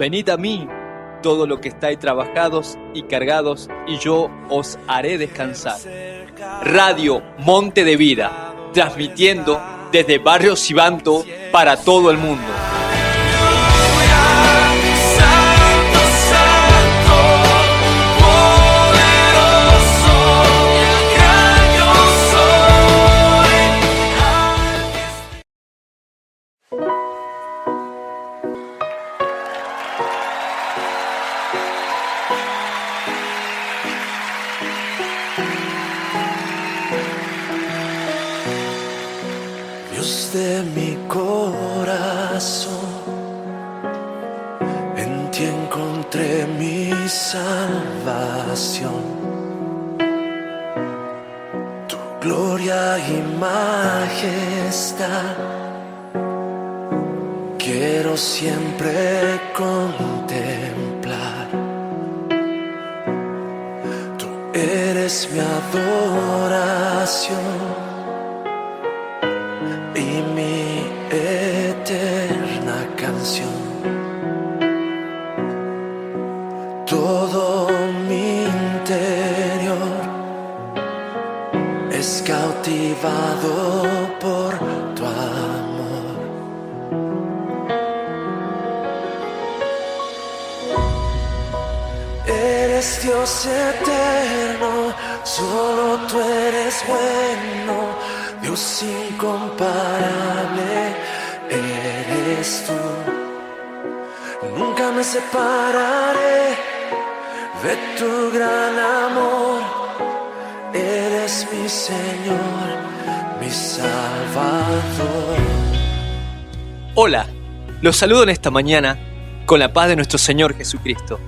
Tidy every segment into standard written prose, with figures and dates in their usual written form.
Venid a mí, todo lo que estáis trabajados y cargados, y yo os haré descansar. Radio Monte de Vida, transmitiendo desde Barrio Sibanto para todo el mundo. Dios de mi corazón, en ti encontré mi salvación. Tu gloria y majestad quiero siempre contemplar. Tú eres mi adoración y mi eterna canción. Todo mi interior es cautivado por tu amor. Eres Dios eterno, solo tú eres bueno. Dios incomparable eres tú. Nunca me separaré de tu gran amor. Eres mi Señor, mi Salvador. Hola, los saludo en esta mañana con la paz de nuestro Señor Jesucristo.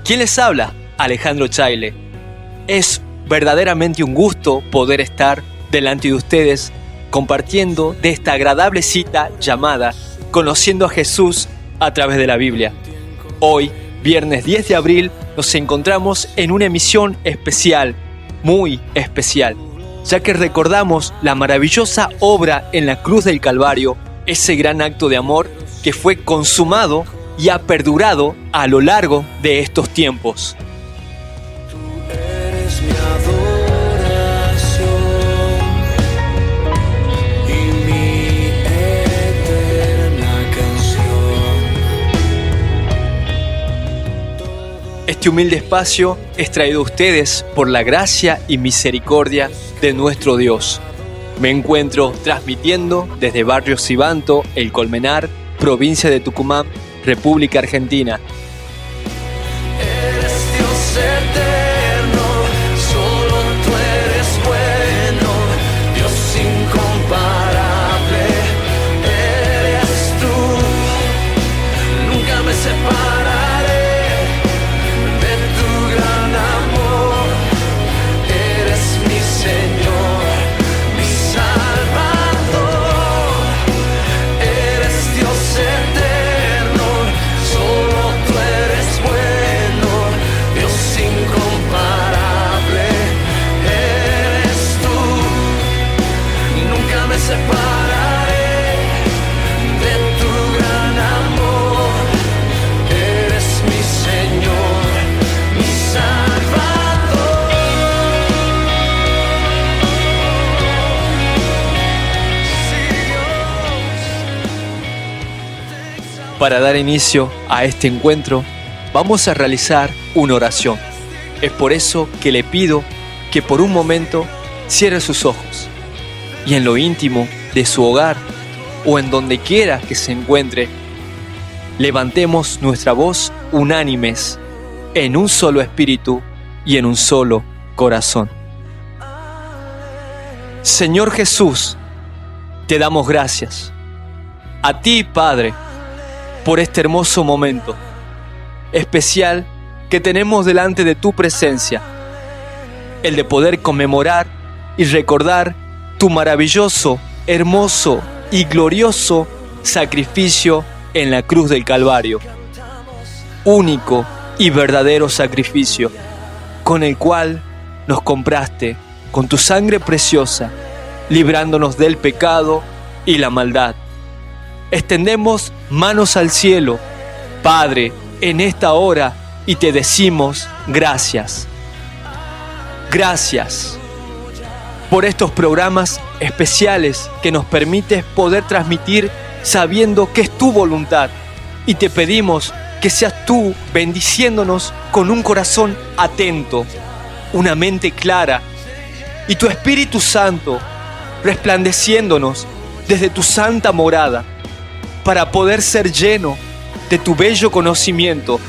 ¿Quién les habla? Alejandro Chaile. Es verdaderamente un gusto poder estar delante de ustedes, compartiendo de esta agradable cita llamada Conociendo a Jesús a través de la Biblia. Hoy, viernes 10 de abril, nos encontramos en una emisión especial, muy especial, ya que recordamos la maravillosa obra en la cruz del Calvario, ese gran acto de amor que fue consumado y ha perdurado a lo largo de estos tiempos. Este humilde espacio es traído a ustedes por la gracia y misericordia de nuestro Dios. Me encuentro transmitiendo desde Barrio Sibanto, El Colmenar, provincia de Tucumán, República Argentina. Eres Dios eterno, solo tú eres bueno. Dios incomparable eres tú. Nunca me separaré. Para dar inicio a este encuentro, vamos a realizar una oración. Es por eso que le pido que por un momento cierre sus ojos y en lo íntimo de su hogar o en donde quiera que se encuentre, levantemos nuestra voz unánimes en un solo espíritu y en un solo corazón. Señor Jesús, te damos gracias. A ti, Padre, por este hermoso momento especial que tenemos delante de tu presencia, el de poder conmemorar y recordar tu maravilloso, hermoso y glorioso sacrificio en la cruz del Calvario, único y verdadero sacrificio, con el cual nos compraste con tu sangre preciosa, librándonos del pecado y la maldad. Extendemos manos al cielo, Padre, en esta hora y te decimos gracias. Gracias por estos programas especiales que nos permites poder transmitir sabiendo que es tu voluntad. Y te pedimos que seas tú bendiciéndonos con un corazón atento, una mente clara y tu Espíritu Santo resplandeciéndonos desde tu santa morada para poder ser lleno de tu bello conocimiento.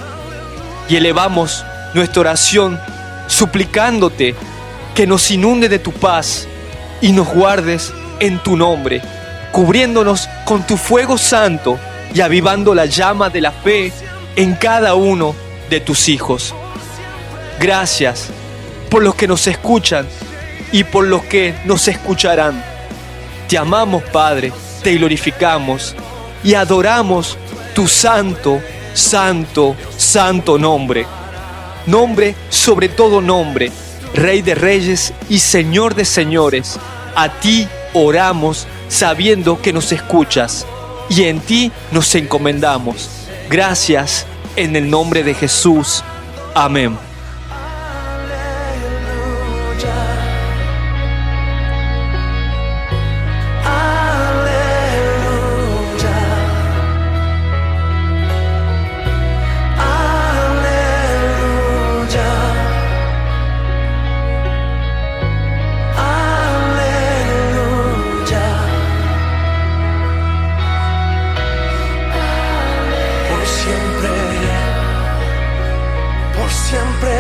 Y elevamos nuestra oración suplicándote que nos inunde de tu paz y nos guardes en tu nombre, cubriéndonos con tu fuego santo y avivando la llama de la fe en cada uno de tus hijos. Gracias por los que nos escuchan y por los que nos escucharán. Te amamos, Padre, te glorificamos y adoramos tu santo, santo, santo nombre. Nombre sobre todo nombre, Rey de reyes y Señor de señores. A ti oramos sabiendo que nos escuchas y en ti nos encomendamos. Gracias en el nombre de Jesús. Amén. Siempre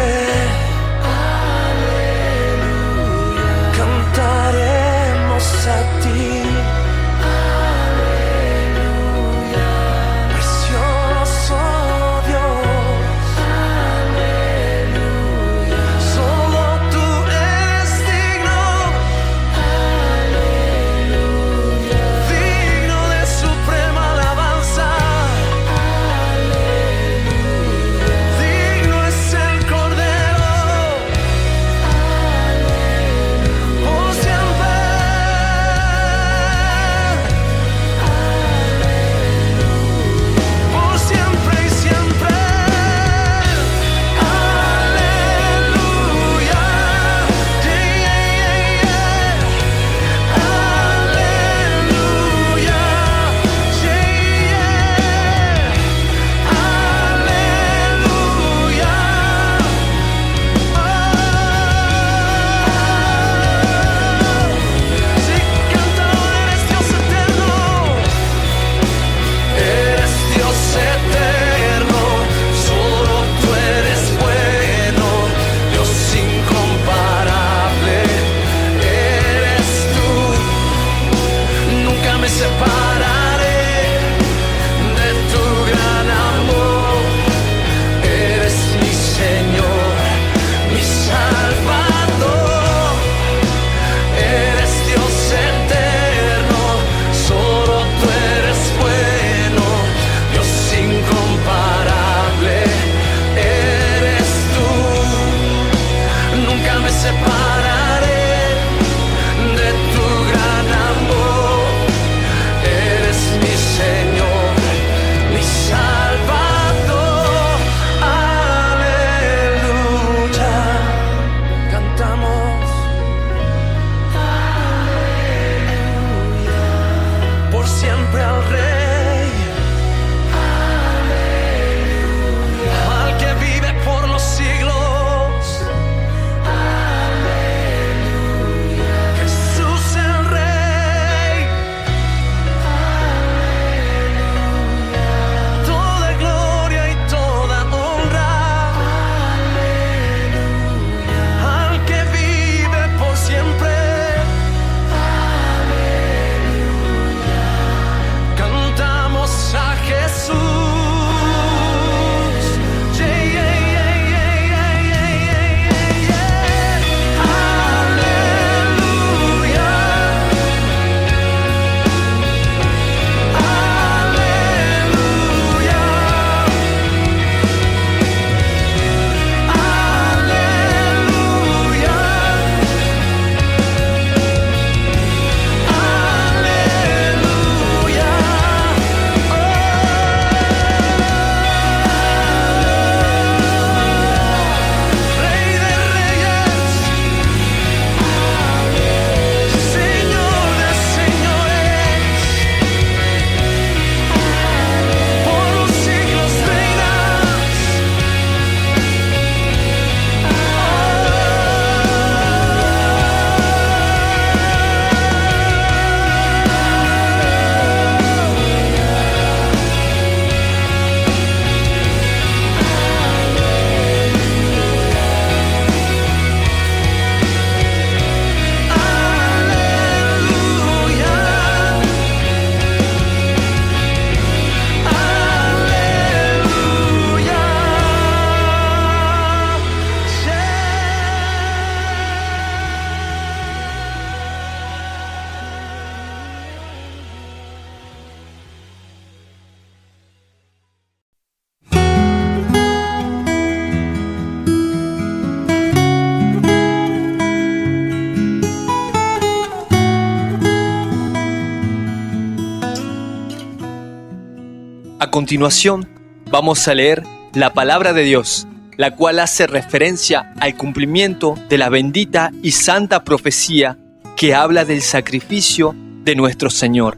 continuación, vamos a leer la palabra de Dios, la cual hace referencia al cumplimiento de la bendita y santa profecía que habla del sacrificio de nuestro Señor.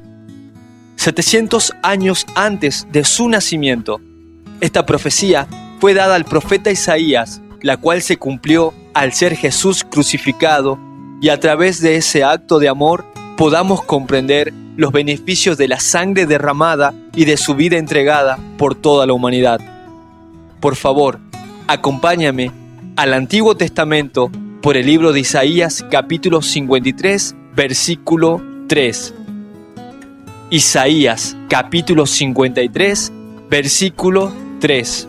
700 años antes de su nacimiento, esta profecía fue dada al profeta Isaías, la cual se cumplió al ser Jesús crucificado, y a través de ese acto de amor podamos comprender los beneficios de la sangre derramada y de su vida entregada por toda la humanidad. Por favor, acompáñame al Antiguo Testamento por el libro de Isaías, capítulo 53, versículo 3. Isaías, capítulo 53, versículo 3.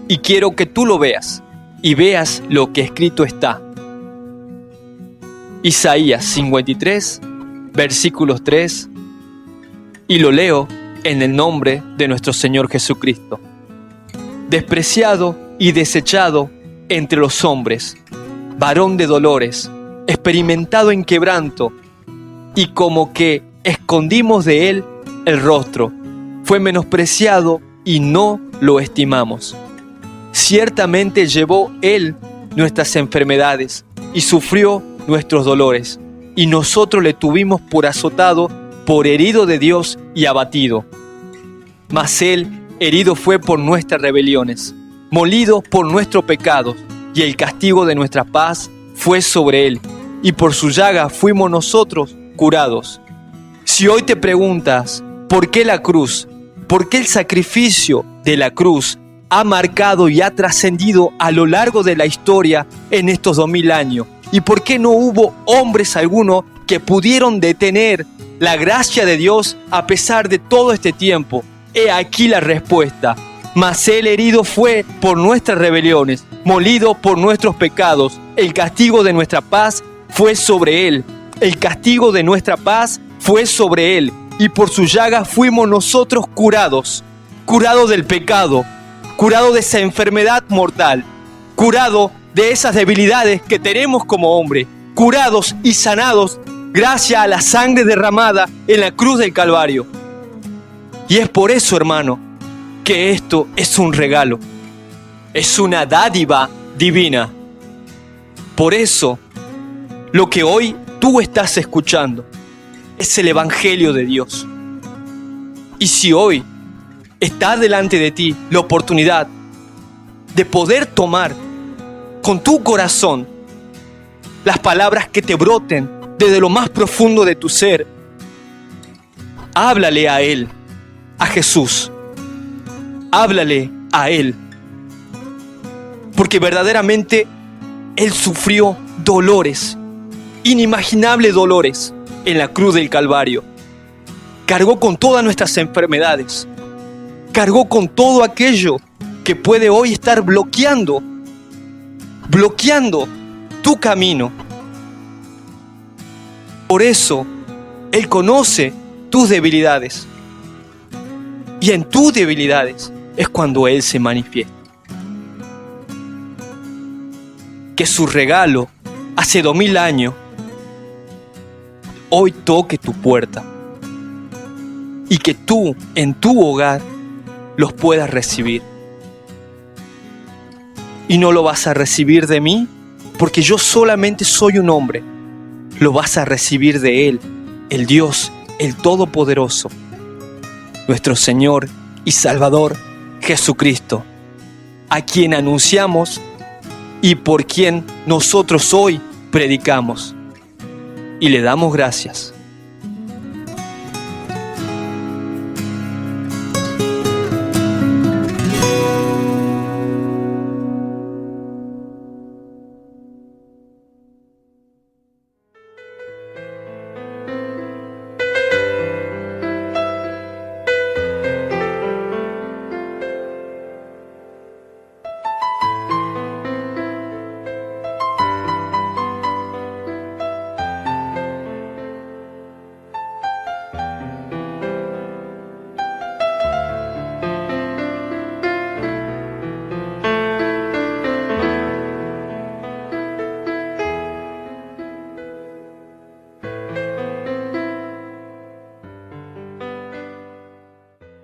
Y quiero que tú lo veas, y veas lo que escrito está. Isaías 53, versículos 3, y lo leo en el nombre de nuestro Señor Jesucristo. Despreciado y desechado entre los hombres, varón de dolores, experimentado en quebranto, y como que escondimos de él el rostro, fue menospreciado y no lo estimamos. Ciertamente llevó él nuestras enfermedades y sufrió nuestros dolores, y nosotros le tuvimos por azotado, por herido de Dios y abatido. Mas él herido fue por nuestras rebeliones, molido por nuestros pecados, y el castigo de nuestra paz fue sobre él, y por su llaga fuimos nosotros curados. Si hoy te preguntas, ¿por qué la cruz? ¿Por qué el sacrificio de la cruz ha marcado y ha trascendido a lo largo de la historia en estos 2000 años? ¿Y por qué no hubo hombres alguno que pudieron detener la gracia de Dios a pesar de todo este tiempo? He aquí la respuesta. Mas él herido fue por nuestras rebeliones, molido por nuestros pecados. El castigo de nuestra paz fue sobre él. El castigo de nuestra paz fue sobre él. Y por su llaga fuimos nosotros curados. Curados del pecado. Curados de esa enfermedad mortal. Curados de esas debilidades que tenemos como hombre. Curados y sanados gracias a la sangre derramada en la cruz del Calvario. Y es por eso, hermano, que esto es un regalo. Es una dádiva divina. Por eso, lo que hoy tú estás escuchando es el Evangelio de Dios. Y si hoy está delante de ti la oportunidad de poder tomar con tu corazón las palabras que te broten desde lo más profundo de tu ser, háblale a Él, a Jesús. Háblale a Él. Porque verdaderamente Él sufrió dolores, inimaginables dolores en la cruz del Calvario. Cargó con todas nuestras enfermedades. Cargó con todo aquello que puede hoy estar bloqueando tu camino. Por eso, Él conoce tus debilidades. Y en tus debilidades es cuando Él se manifiesta. Que su regalo hace 2000 años hoy toque tu puerta. Y que tú, en tu hogar, los puedas recibir. Y no lo vas a recibir de mí, porque yo solamente soy un hombre. Lo vas a recibir de Él, el Dios, el Todopoderoso, nuestro Señor y Salvador Jesucristo, a quien anunciamos y por quien nosotros hoy predicamos. Y le damos gracias.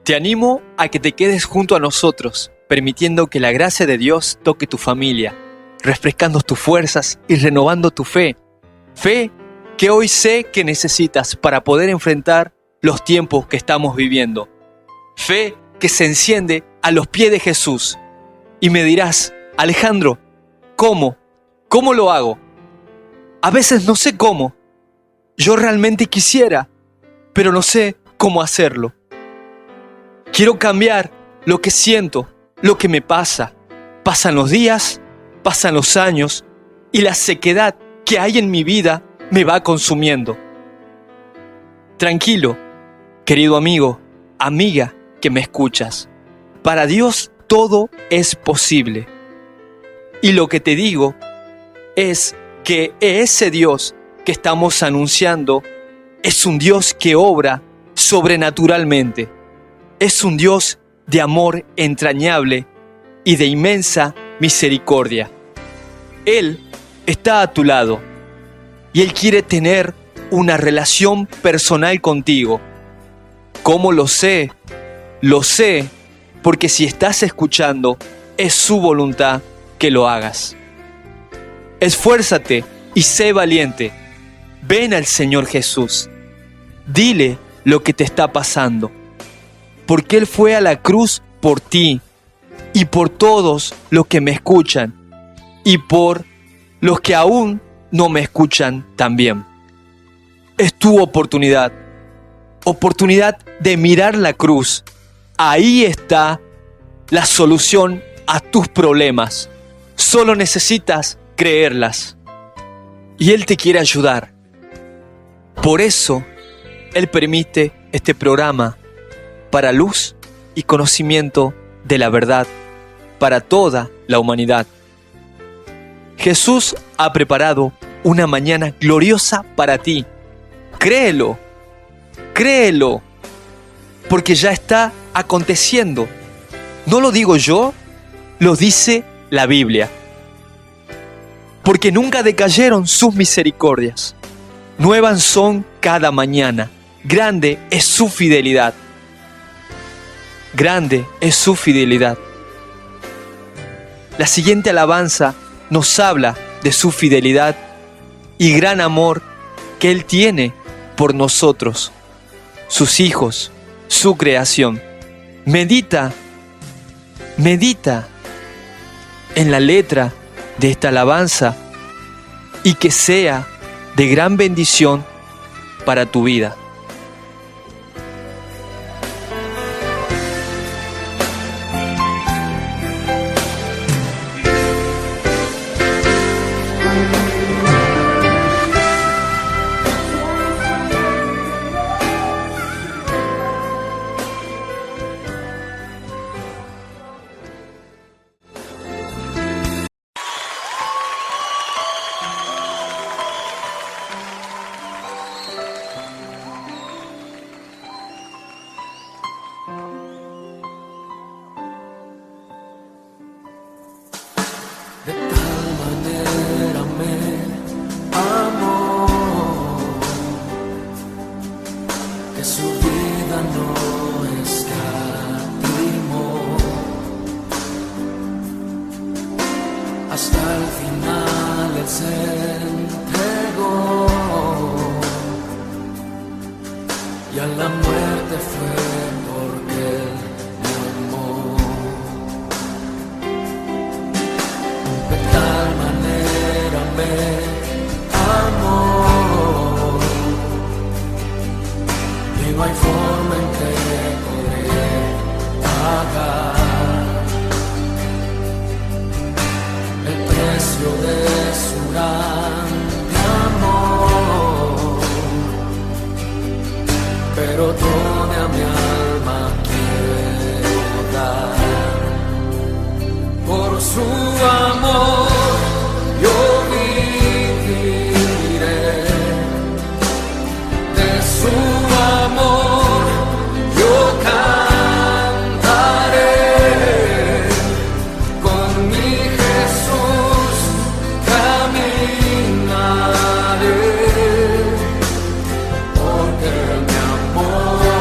Te animo a que te quedes junto a nosotros, permitiendo que la gracia de Dios toque tu familia, refrescando tus fuerzas y renovando tu fe. Fe que hoy sé que necesitas para poder enfrentar los tiempos que estamos viviendo. Fe que se enciende a los pies de Jesús. Y me dirás, Alejandro, ¿cómo? ¿Cómo lo hago? A veces no sé cómo. Yo realmente quisiera, pero no sé cómo hacerlo. Quiero cambiar lo que siento, lo que me pasa. Pasan los días, pasan los años y la sequedad que hay en mi vida me va consumiendo. Tranquilo, querido amigo, amiga que me escuchas. Para Dios todo es posible. Y lo que te digo es que ese Dios que estamos anunciando es un Dios que obra sobrenaturalmente. Es un Dios de amor entrañable y de inmensa misericordia. Él está a tu lado y Él quiere tener una relación personal contigo. ¿Cómo lo sé? Lo sé porque si estás escuchando, es su voluntad que lo hagas. Esfuérzate y sé valiente. Ven al Señor Jesús. Dile lo que te está pasando. Porque Él fue a la cruz por ti y por todos los que me escuchan y por los que aún no me escuchan también. Es tu oportunidad de mirar la cruz. Ahí está la solución a tus problemas. Solo necesitas creerlas. Y Él te quiere ayudar. Por eso, Él permite este programa para luz y conocimiento de la verdad para toda la humanidad. Jesús ha preparado una mañana gloriosa para ti. Créelo, créelo, porque ya está aconteciendo. No lo digo yo, lo dice la Biblia. Porque nunca decayeron sus misericordias. Nuevas son cada mañana. Grande es su fidelidad. Grande es su fidelidad. La siguiente alabanza nos habla de su fidelidad y gran amor que Él tiene por nosotros, sus hijos, su creación. Medita en la letra de esta alabanza y que sea de gran bendición para tu vida. De tal manera me amó que su vida no escatimó. Hasta el final Él se entregó y a la muerte fue porque Él me amó. De tal manera me amó y no hay forma en que podré pagar el precio de su grande amor, pero toda mi alma quiero dar por su amor. Yo viviré de su amor, yo cantaré con mi Jesús, caminaré porque me amó.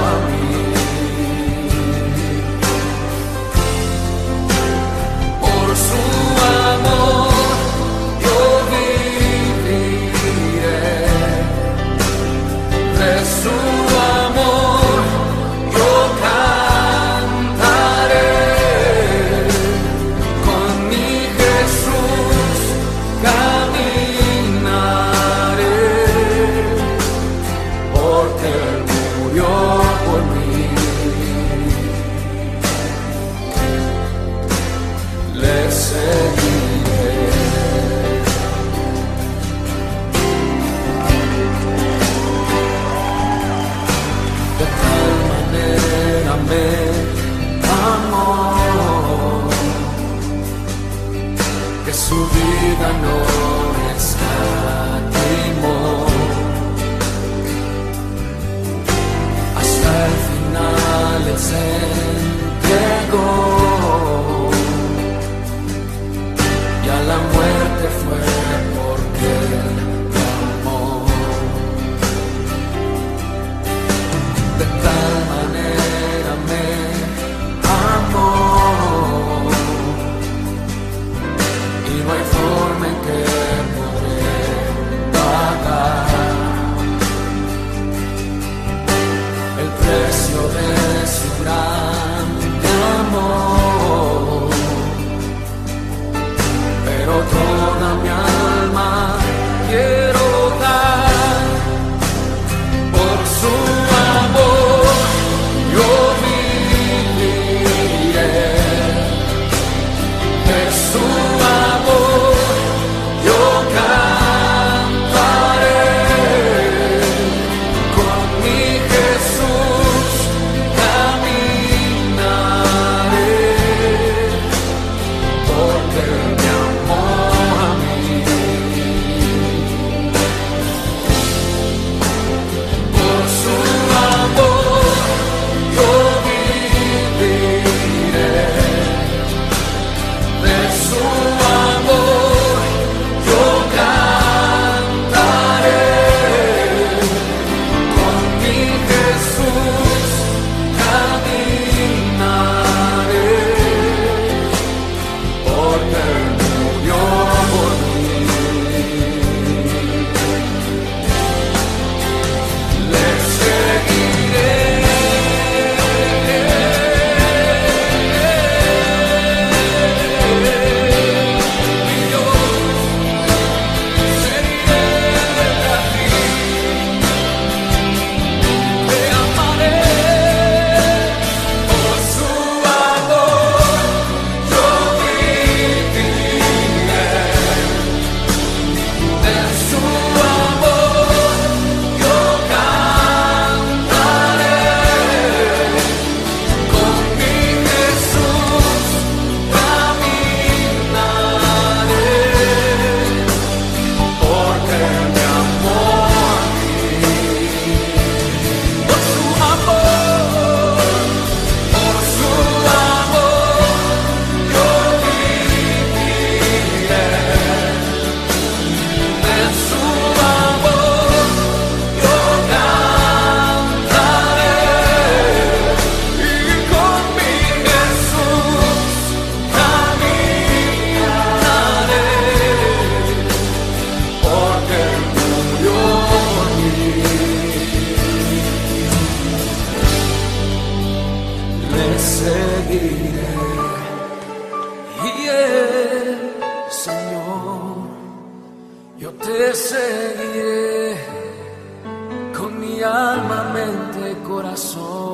alma, mente, corazón.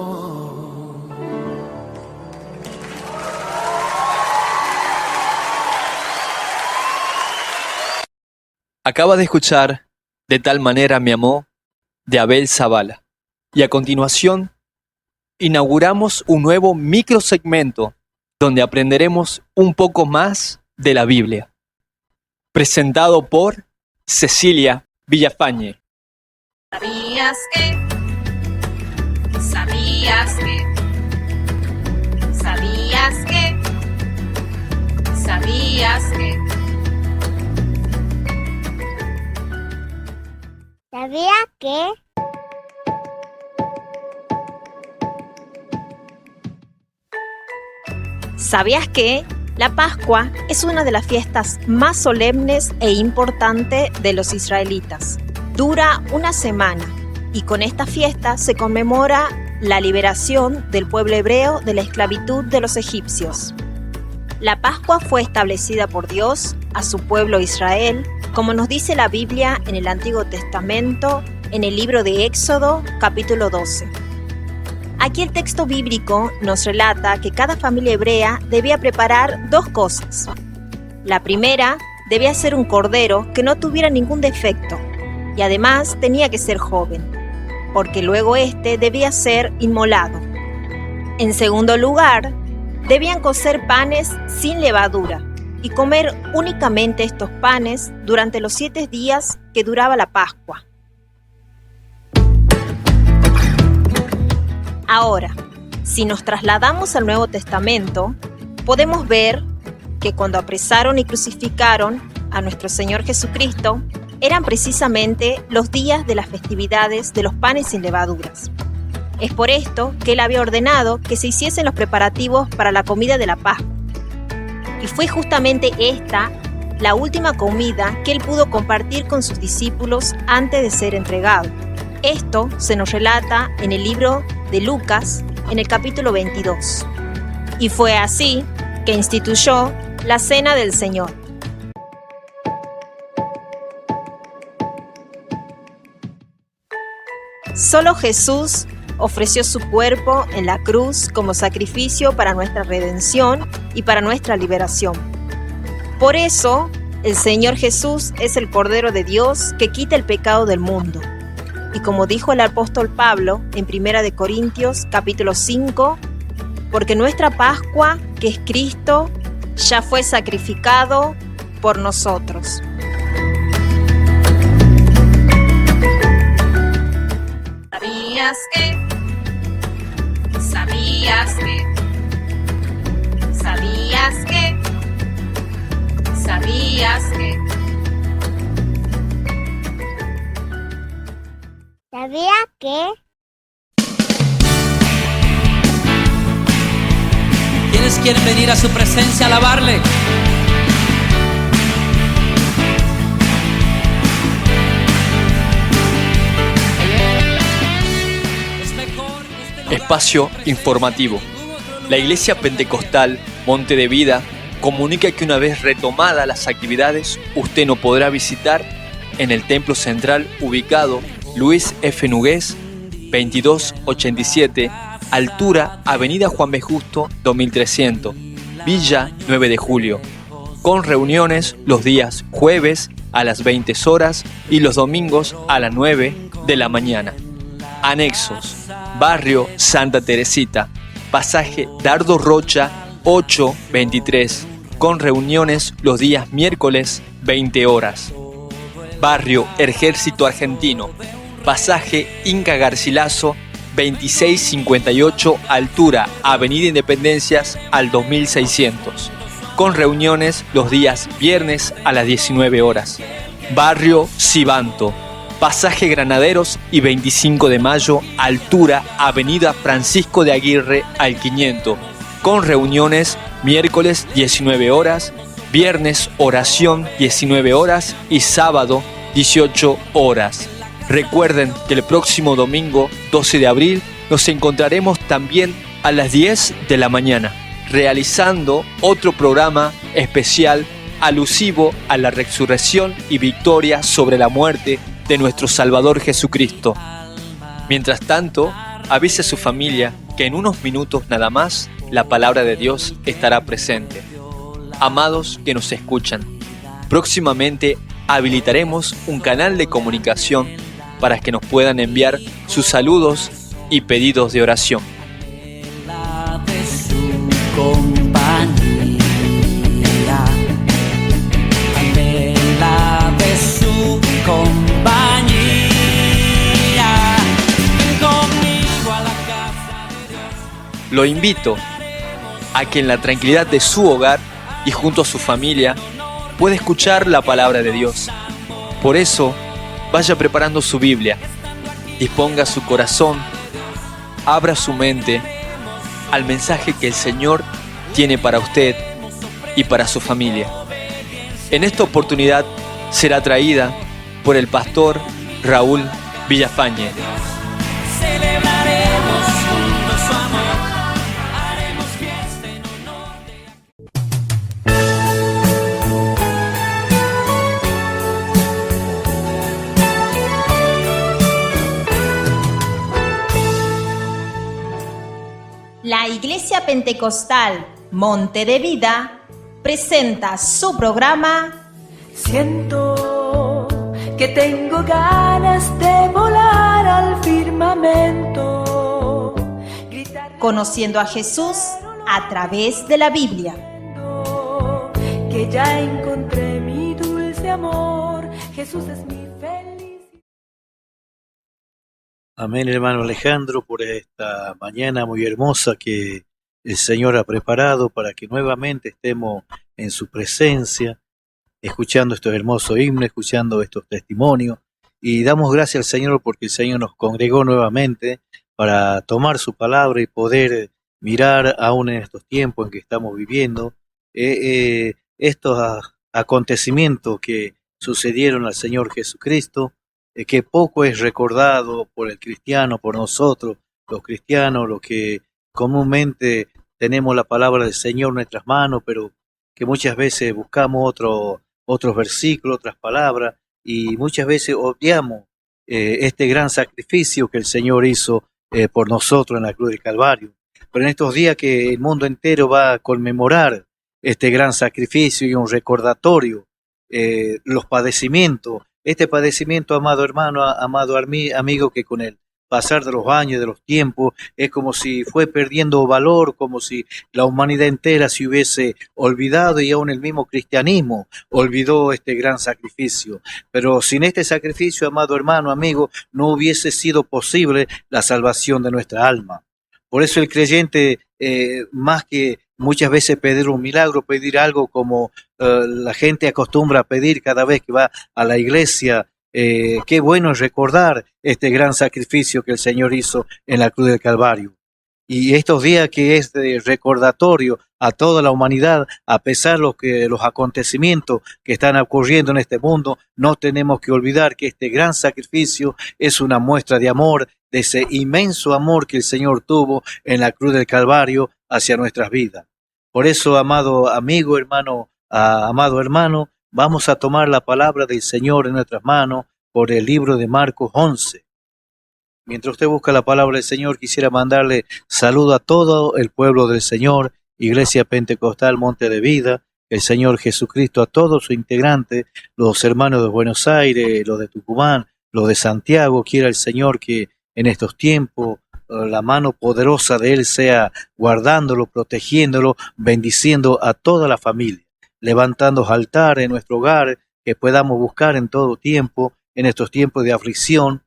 Acaba de escuchar De tal manera me amó, de Abel Zavala. Y a continuación, inauguramos un nuevo microsegmento donde aprenderemos un poco más de la Biblia. Presentado por Cecilia Villafañe. ¿Sabías que? ¿Sabías que? ¿Sabías que? ¿Sabías que? ¿Sabía que? ¿Sabías que? La Pascua es una de las fiestas más solemnes e importantes de los israelitas. Dura una semana y con esta fiesta se conmemora la liberación del pueblo hebreo de la esclavitud de los egipcios. La Pascua fue establecida por Dios a su pueblo Israel, como nos dice la Biblia en el Antiguo Testamento, en el libro de Éxodo, capítulo 12. Aquí el texto bíblico nos relata que cada familia hebrea debía preparar dos cosas. La primera debía ser un cordero que no tuviera ningún defecto y además tenía que ser joven, porque luego este debía ser inmolado. En segundo lugar, debían cocer panes sin levadura y comer únicamente estos panes durante los 7 días que duraba la Pascua. Ahora, si nos trasladamos al Nuevo Testamento, podemos ver que cuando apresaron y crucificaron a nuestro Señor Jesucristo, eran precisamente los días de las festividades de los panes sin levaduras. Es por esto que Él había ordenado que se hiciesen los preparativos para la comida de la Pascua. Y fue justamente esta la última comida que Él pudo compartir con sus discípulos antes de ser entregado. Esto se nos relata en el libro de Lucas, en el capítulo 22. Y fue así que instituyó la Cena del Señor. Solo Jesús ofreció su cuerpo en la cruz como sacrificio para nuestra redención y para nuestra liberación. Por eso, el Señor Jesús es el Cordero de Dios que quita el pecado del mundo. Y como dijo el apóstol Pablo en 1 Corintios capítulo 5, porque nuestra Pascua, que es Cristo, ya fue sacrificado por nosotros. ¿Sabías que? ¿Sabías que? ¿Sabías que? ¿Sabías que? ¿Sabía que? ¿Quiénes quieren venir a su presencia a alabarle? Espacio informativo. La Iglesia Pentecostal Monte de Vida comunica que una vez retomadas las actividades, usted nos podrá visitar en el templo central ubicado Luis F. Nugués, 2287, altura Avenida Juan B. Justo, 2300, Villa 9 de Julio, con reuniones los días jueves a las 20 horas y los domingos a las 9 de la mañana. Anexos: Barrio Santa Teresita, pasaje Dardo Rocha 823, con reuniones los días miércoles 20 horas. Barrio Ejército Argentino, pasaje Inca Garcilaso 2658, altura Avenida Independencias al 2600, con reuniones los días viernes a las 19 horas. Barrio Cibanto, pasaje Granaderos y 25 de Mayo, altura Avenida Francisco de Aguirre al 500, con reuniones miércoles 19 horas, viernes oración 19 horas y sábado 18 horas. Recuerden que el próximo domingo 12 de abril nos encontraremos también a las 10 de la mañana, realizando otro programa especial alusivo a la resurrección y victoria sobre la muerte de nuestro Salvador Jesucristo. Mientras tanto, avise a su familia que en unos minutos nada más la palabra de Dios estará presente. Amados que nos escuchan, próximamente habilitaremos un canal de comunicación para que nos puedan enviar sus saludos y pedidos de oración. La de su compañía, anhela de su compañía, conmigo a la casa de Dios. Lo invito a que en la tranquilidad de su hogar y junto a su familia pueda escuchar la palabra de Dios. Por eso, vaya preparando su Biblia, disponga su corazón, abra su mente al mensaje que el Señor tiene para usted y para su familia. En esta oportunidad será traída por el pastor Raúl Villafañe. Celebraremos juntos su amor, haremos fiesta en honor de... La Iglesia Pentecostal Monte de Vida presenta su programa Siento que tengo ganas de volar al firmamento, gritar Conociendo a Jesús a través de la Biblia. que ya encontré mi dulce amor, Jesús es mi felicidad. Amén, hermano Alejandro, por esta mañana muy hermosa que el Señor ha preparado para que nuevamente estemos en su presencia, escuchando estos hermosos himnos, escuchando estos testimonios, y damos gracias al Señor porque el Señor nos congregó nuevamente para tomar su palabra y poder mirar aún en estos tiempos en que estamos viviendo estos acontecimientos que sucedieron al Señor Jesucristo, que poco es recordado por el cristiano, por nosotros, los cristianos, los que comúnmente tenemos la palabra del Señor en nuestras manos, pero que muchas veces buscamos otros versículos, otras palabras, y muchas veces obviamos este gran sacrificio que el Señor hizo por nosotros en la cruz del Calvario. Pero en estos días que el mundo entero va a conmemorar este gran sacrificio y un recordatorio, los padecimientos, este padecimiento, amado hermano, amado amigo, que con el pasar de los años, de los tiempos, es como si fue perdiendo valor, como si la humanidad entera se hubiese olvidado y aún el mismo cristianismo olvidó este gran sacrificio. Pero sin este sacrificio, amado hermano, amigo, no hubiese sido posible la salvación de nuestra alma. Por eso el creyente, más que muchas veces pedir un milagro, pedir algo como la gente acostumbra a pedir cada vez que va a la iglesia, qué bueno es recordar este gran sacrificio que el Señor hizo en la cruz del Calvario. Y estos días que es de recordatorio a toda la humanidad, a pesar de los acontecimientos que están ocurriendo en este mundo, no tenemos que olvidar que este gran sacrificio es una muestra de amor, de ese inmenso amor que el Señor tuvo en la cruz del Calvario hacia nuestras vidas. Por eso, amado amigo, amado hermano, vamos a tomar la palabra del Señor en nuestras manos por el libro de Marcos 11. Mientras usted busca la palabra del Señor, quisiera mandarle saludo a todo el pueblo del Señor, Iglesia Pentecostal Monte de Vida, el Señor Jesucristo, a todos sus integrantes, los hermanos de Buenos Aires, los de Tucumán, los de Santiago. Quiera el Señor que en estos tiempos la mano poderosa de Él sea guardándolo, protegiéndolo, bendiciendo a toda la familia, levantando altares en nuestro hogar, que podamos buscar en todo tiempo, en estos tiempos de aflicción,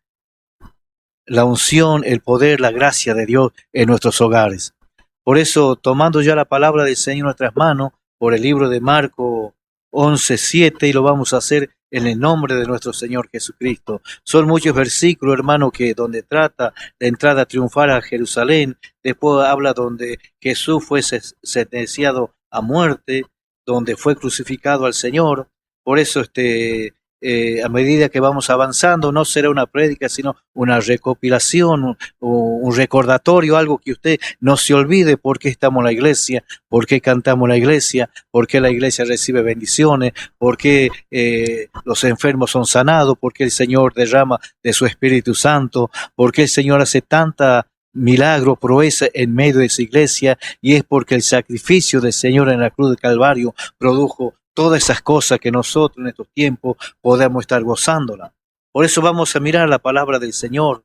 la unción, el poder, la gracia de Dios en nuestros hogares. Por eso, tomando ya la palabra del Señor en nuestras manos, por el libro de Marcos 11:7, y lo vamos a hacer en el nombre de nuestro Señor Jesucristo. Son muchos versículos, hermano, que donde trata la entrada triunfal a Jerusalén, después habla donde Jesús fue sentenciado a muerte, donde fue crucificado al Señor. Por eso a medida que vamos avanzando, no será una prédica, sino una recopilación, un recordatorio, algo que usted no se olvide por qué estamos en la iglesia, por qué cantamos en la iglesia, por qué la iglesia recibe bendiciones, por qué los enfermos son sanados, por qué el Señor derrama de su Espíritu Santo, por qué el Señor hace tanta milagro, proeza en medio de esa iglesia, y es porque el sacrificio del Señor en la cruz del Calvario produjo todas esas cosas que nosotros en estos tiempos podemos estar gozándola. Por eso vamos a mirar la palabra del Señor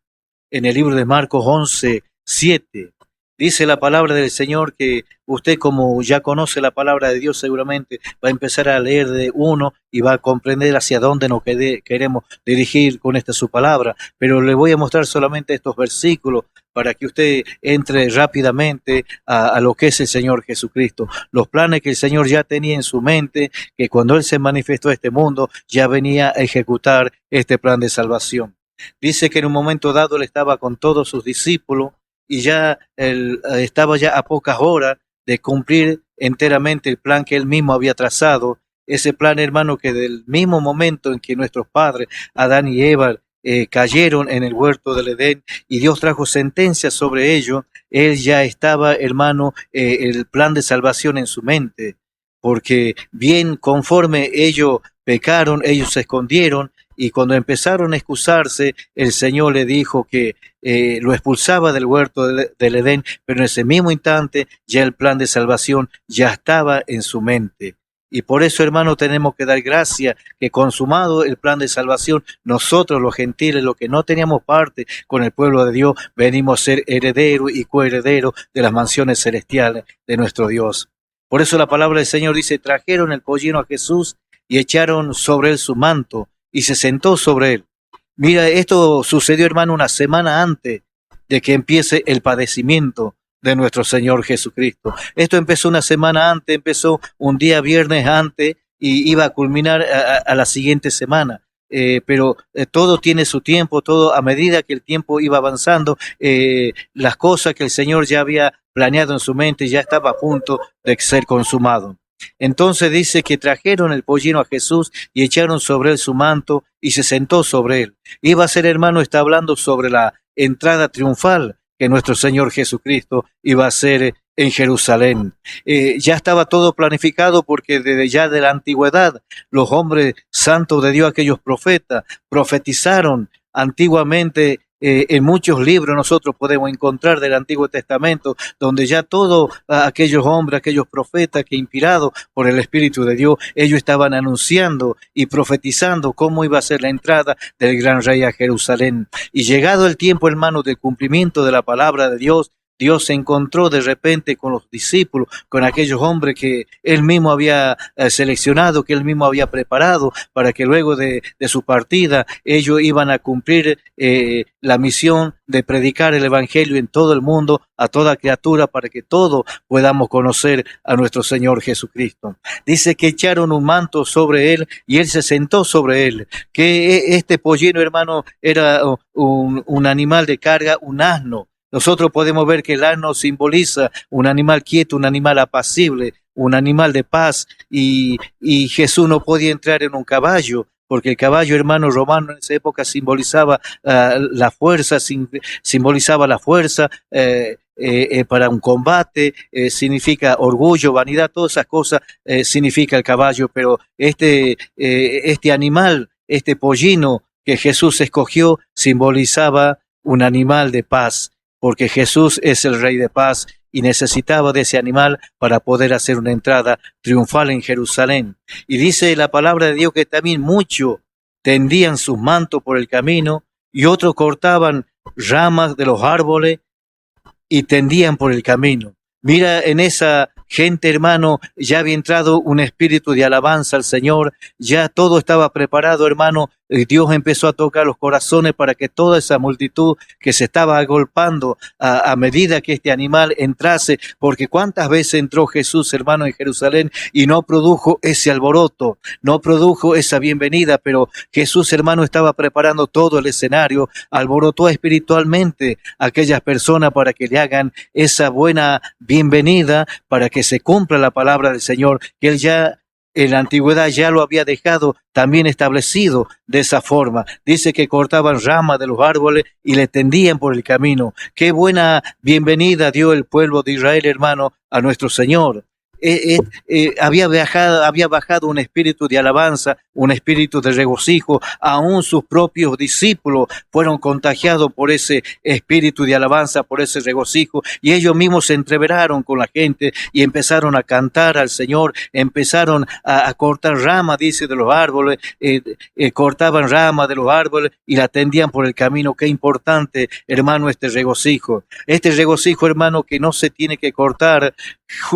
en el libro de Marcos 11:7. Dice la palabra del Señor que usted, como ya conoce la palabra de Dios, seguramente va a empezar a leer de uno y va a comprender hacia dónde nos queremos dirigir con esta su palabra. Pero le voy a mostrar solamente estos versículos para que usted entre rápidamente a lo que es el Señor Jesucristo. Los planes que el Señor ya tenía en su mente, que cuando Él se manifestó a este mundo, ya venía a ejecutar este plan de salvación. Dice que en un momento dado Él estaba con todos sus discípulos, y ya él estaba ya a pocas horas de cumplir enteramente el plan que él mismo había trazado. Ese plan, hermano, que del mismo momento en que nuestros padres, Adán y Eva, cayeron en el huerto del Edén y Dios trajo sentencia sobre ellos, él ya estaba, hermano, el plan de salvación en su mente, porque bien conforme ellos pecaron, ellos se escondieron, y cuando empezaron a excusarse, el Señor le dijo que lo expulsaba del huerto del Edén, pero en ese mismo instante ya el plan de salvación ya estaba en su mente. Y por eso, hermano, tenemos que dar gracias que consumado el plan de salvación, nosotros los gentiles, los que no teníamos parte con el pueblo de Dios, venimos a ser herederos y coherederos de las mansiones celestiales de nuestro Dios. Por eso la palabra del Señor dice, trajeron el pollino a Jesús y echaron sobre él su manto, y se sentó sobre él. Mira, esto sucedió, hermano, una semana antes de que empiece el padecimiento de nuestro Señor Jesucristo. Esto empezó una semana antes, empezó un día viernes antes y iba a culminar a la siguiente semana. Pero todo tiene su tiempo, todo a medida que el tiempo iba avanzando, las cosas que el Señor ya había planeado en su mente ya estaba a punto de ser consumado. Entonces dice que trajeron el pollino a Jesús y echaron sobre él su manto y se sentó sobre él. Iba a ser, hermano, está hablando sobre la entrada triunfal que nuestro Señor Jesucristo iba a hacer en Jerusalén. Ya estaba todo planificado porque desde ya de la antigüedad los hombres santos de Dios, aquellos profetas, profetizaron antiguamente. En muchos libros nosotros podemos encontrar del Antiguo Testamento, donde ya todos aquellos hombres, aquellos profetas que inspirados por el Espíritu de Dios, ellos estaban anunciando y profetizando cómo iba a ser la entrada del gran rey a Jerusalén. Y llegado el tiempo, hermano, del cumplimiento de la palabra de Dios, Dios se encontró de repente con los discípulos, con aquellos hombres que Él mismo había seleccionado, que Él mismo había preparado para que luego de su partida ellos iban a cumplir la misión de predicar el Evangelio en todo el mundo, a toda criatura, para que todos podamos conocer a nuestro Señor Jesucristo. Dice que echaron un manto sobre Él y Él se sentó sobre Él. Que este pollino, hermano, era un animal de carga, un asno. Nosotros podemos ver que el asno simboliza un animal quieto, un animal apacible, un animal de paz, y Jesús no podía entrar en un caballo, porque el caballo, hermano, romano en esa época simbolizaba la fuerza, simbolizaba la fuerza para un combate, significa orgullo, vanidad, todas esas cosas significa el caballo, pero este animal, este pollino que Jesús escogió, simbolizaba un animal de paz, porque Jesús es el Rey de paz y necesitaba de ese animal para poder hacer una entrada triunfal en Jerusalén. Y dice la palabra de Dios que también muchos tendían sus mantos por el camino y otros cortaban ramas de los árboles y tendían por el camino. Mira, en esa gente, hermano, ya había entrado un espíritu de alabanza al Señor, ya todo estaba preparado, hermano. Dios empezó a tocar los corazones para que toda esa multitud que se estaba agolpando a medida que este animal entrase, porque cuántas veces entró Jesús, hermano, en Jerusalén y no produjo ese alboroto, no produjo esa bienvenida, pero Jesús, hermano, estaba preparando todo el escenario, alborotó espiritualmente a aquellas personas para que le hagan esa buena bienvenida, para que se cumpla la palabra del Señor, que Él ya en la antigüedad ya lo había dejado también establecido de esa forma. Dice que cortaban ramas de los árboles y le tendían por el camino. Qué buena bienvenida dio el pueblo de Israel, hermano, a nuestro Señor. Había bajado un espíritu de alabanza, un espíritu de regocijo. Aún sus propios discípulos fueron contagiados por ese espíritu de alabanza, por ese regocijo, y ellos mismos se entreveraron con la gente y empezaron a cantar al Señor, empezaron a cortar ramas, dice, de los árboles, cortaban ramas de los árboles y la tendían por el camino. Qué importante, hermano, este regocijo, hermano, que no se tiene que cortar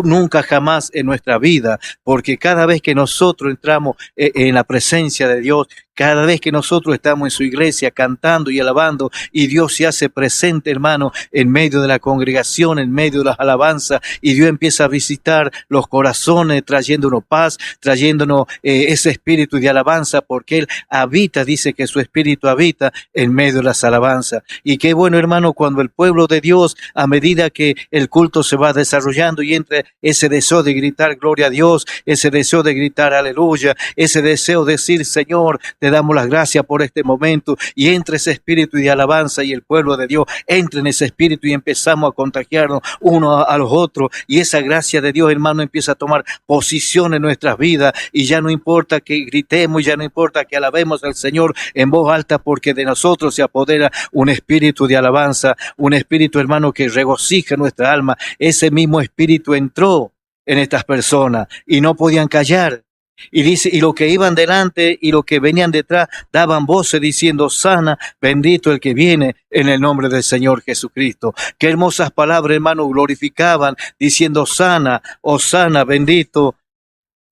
nunca jamás en nuestra vida, porque cada vez que nosotros entramos en la presencia de Dios, cada vez que nosotros estamos en su iglesia cantando y alabando, y Dios se hace presente, hermano, en medio de la congregación, en medio de las alabanzas, y Dios empieza a visitar los corazones, trayéndonos paz, trayéndonos ese espíritu de alabanza, porque Él habita, dice que su espíritu habita en medio de las alabanzas. Y qué bueno, hermano, cuando el pueblo de Dios, a medida que el culto se va desarrollando y entre ese deseo de gritar gloria a Dios, ese deseo de gritar aleluya, ese deseo de decir, Señor, te damos las gracias por este momento, y entre ese espíritu de alabanza y el pueblo de Dios entra en ese espíritu y empezamos a contagiarnos unos a los otros, y esa gracia de Dios, hermano, empieza a tomar posición en nuestras vidas, y ya no importa que gritemos, ya no importa que alabemos al Señor en voz alta, porque de nosotros se apodera un espíritu de alabanza, un espíritu, hermano, que regocija nuestra alma. Ese mismo espíritu entró en estas personas y no podían callar. Y dice, y los que iban delante y los que venían detrás daban voces diciendo, sana, bendito el que viene en el nombre del Señor Jesucristo. Qué hermosas palabras, hermano, glorificaban diciendo, sana, sana, bendito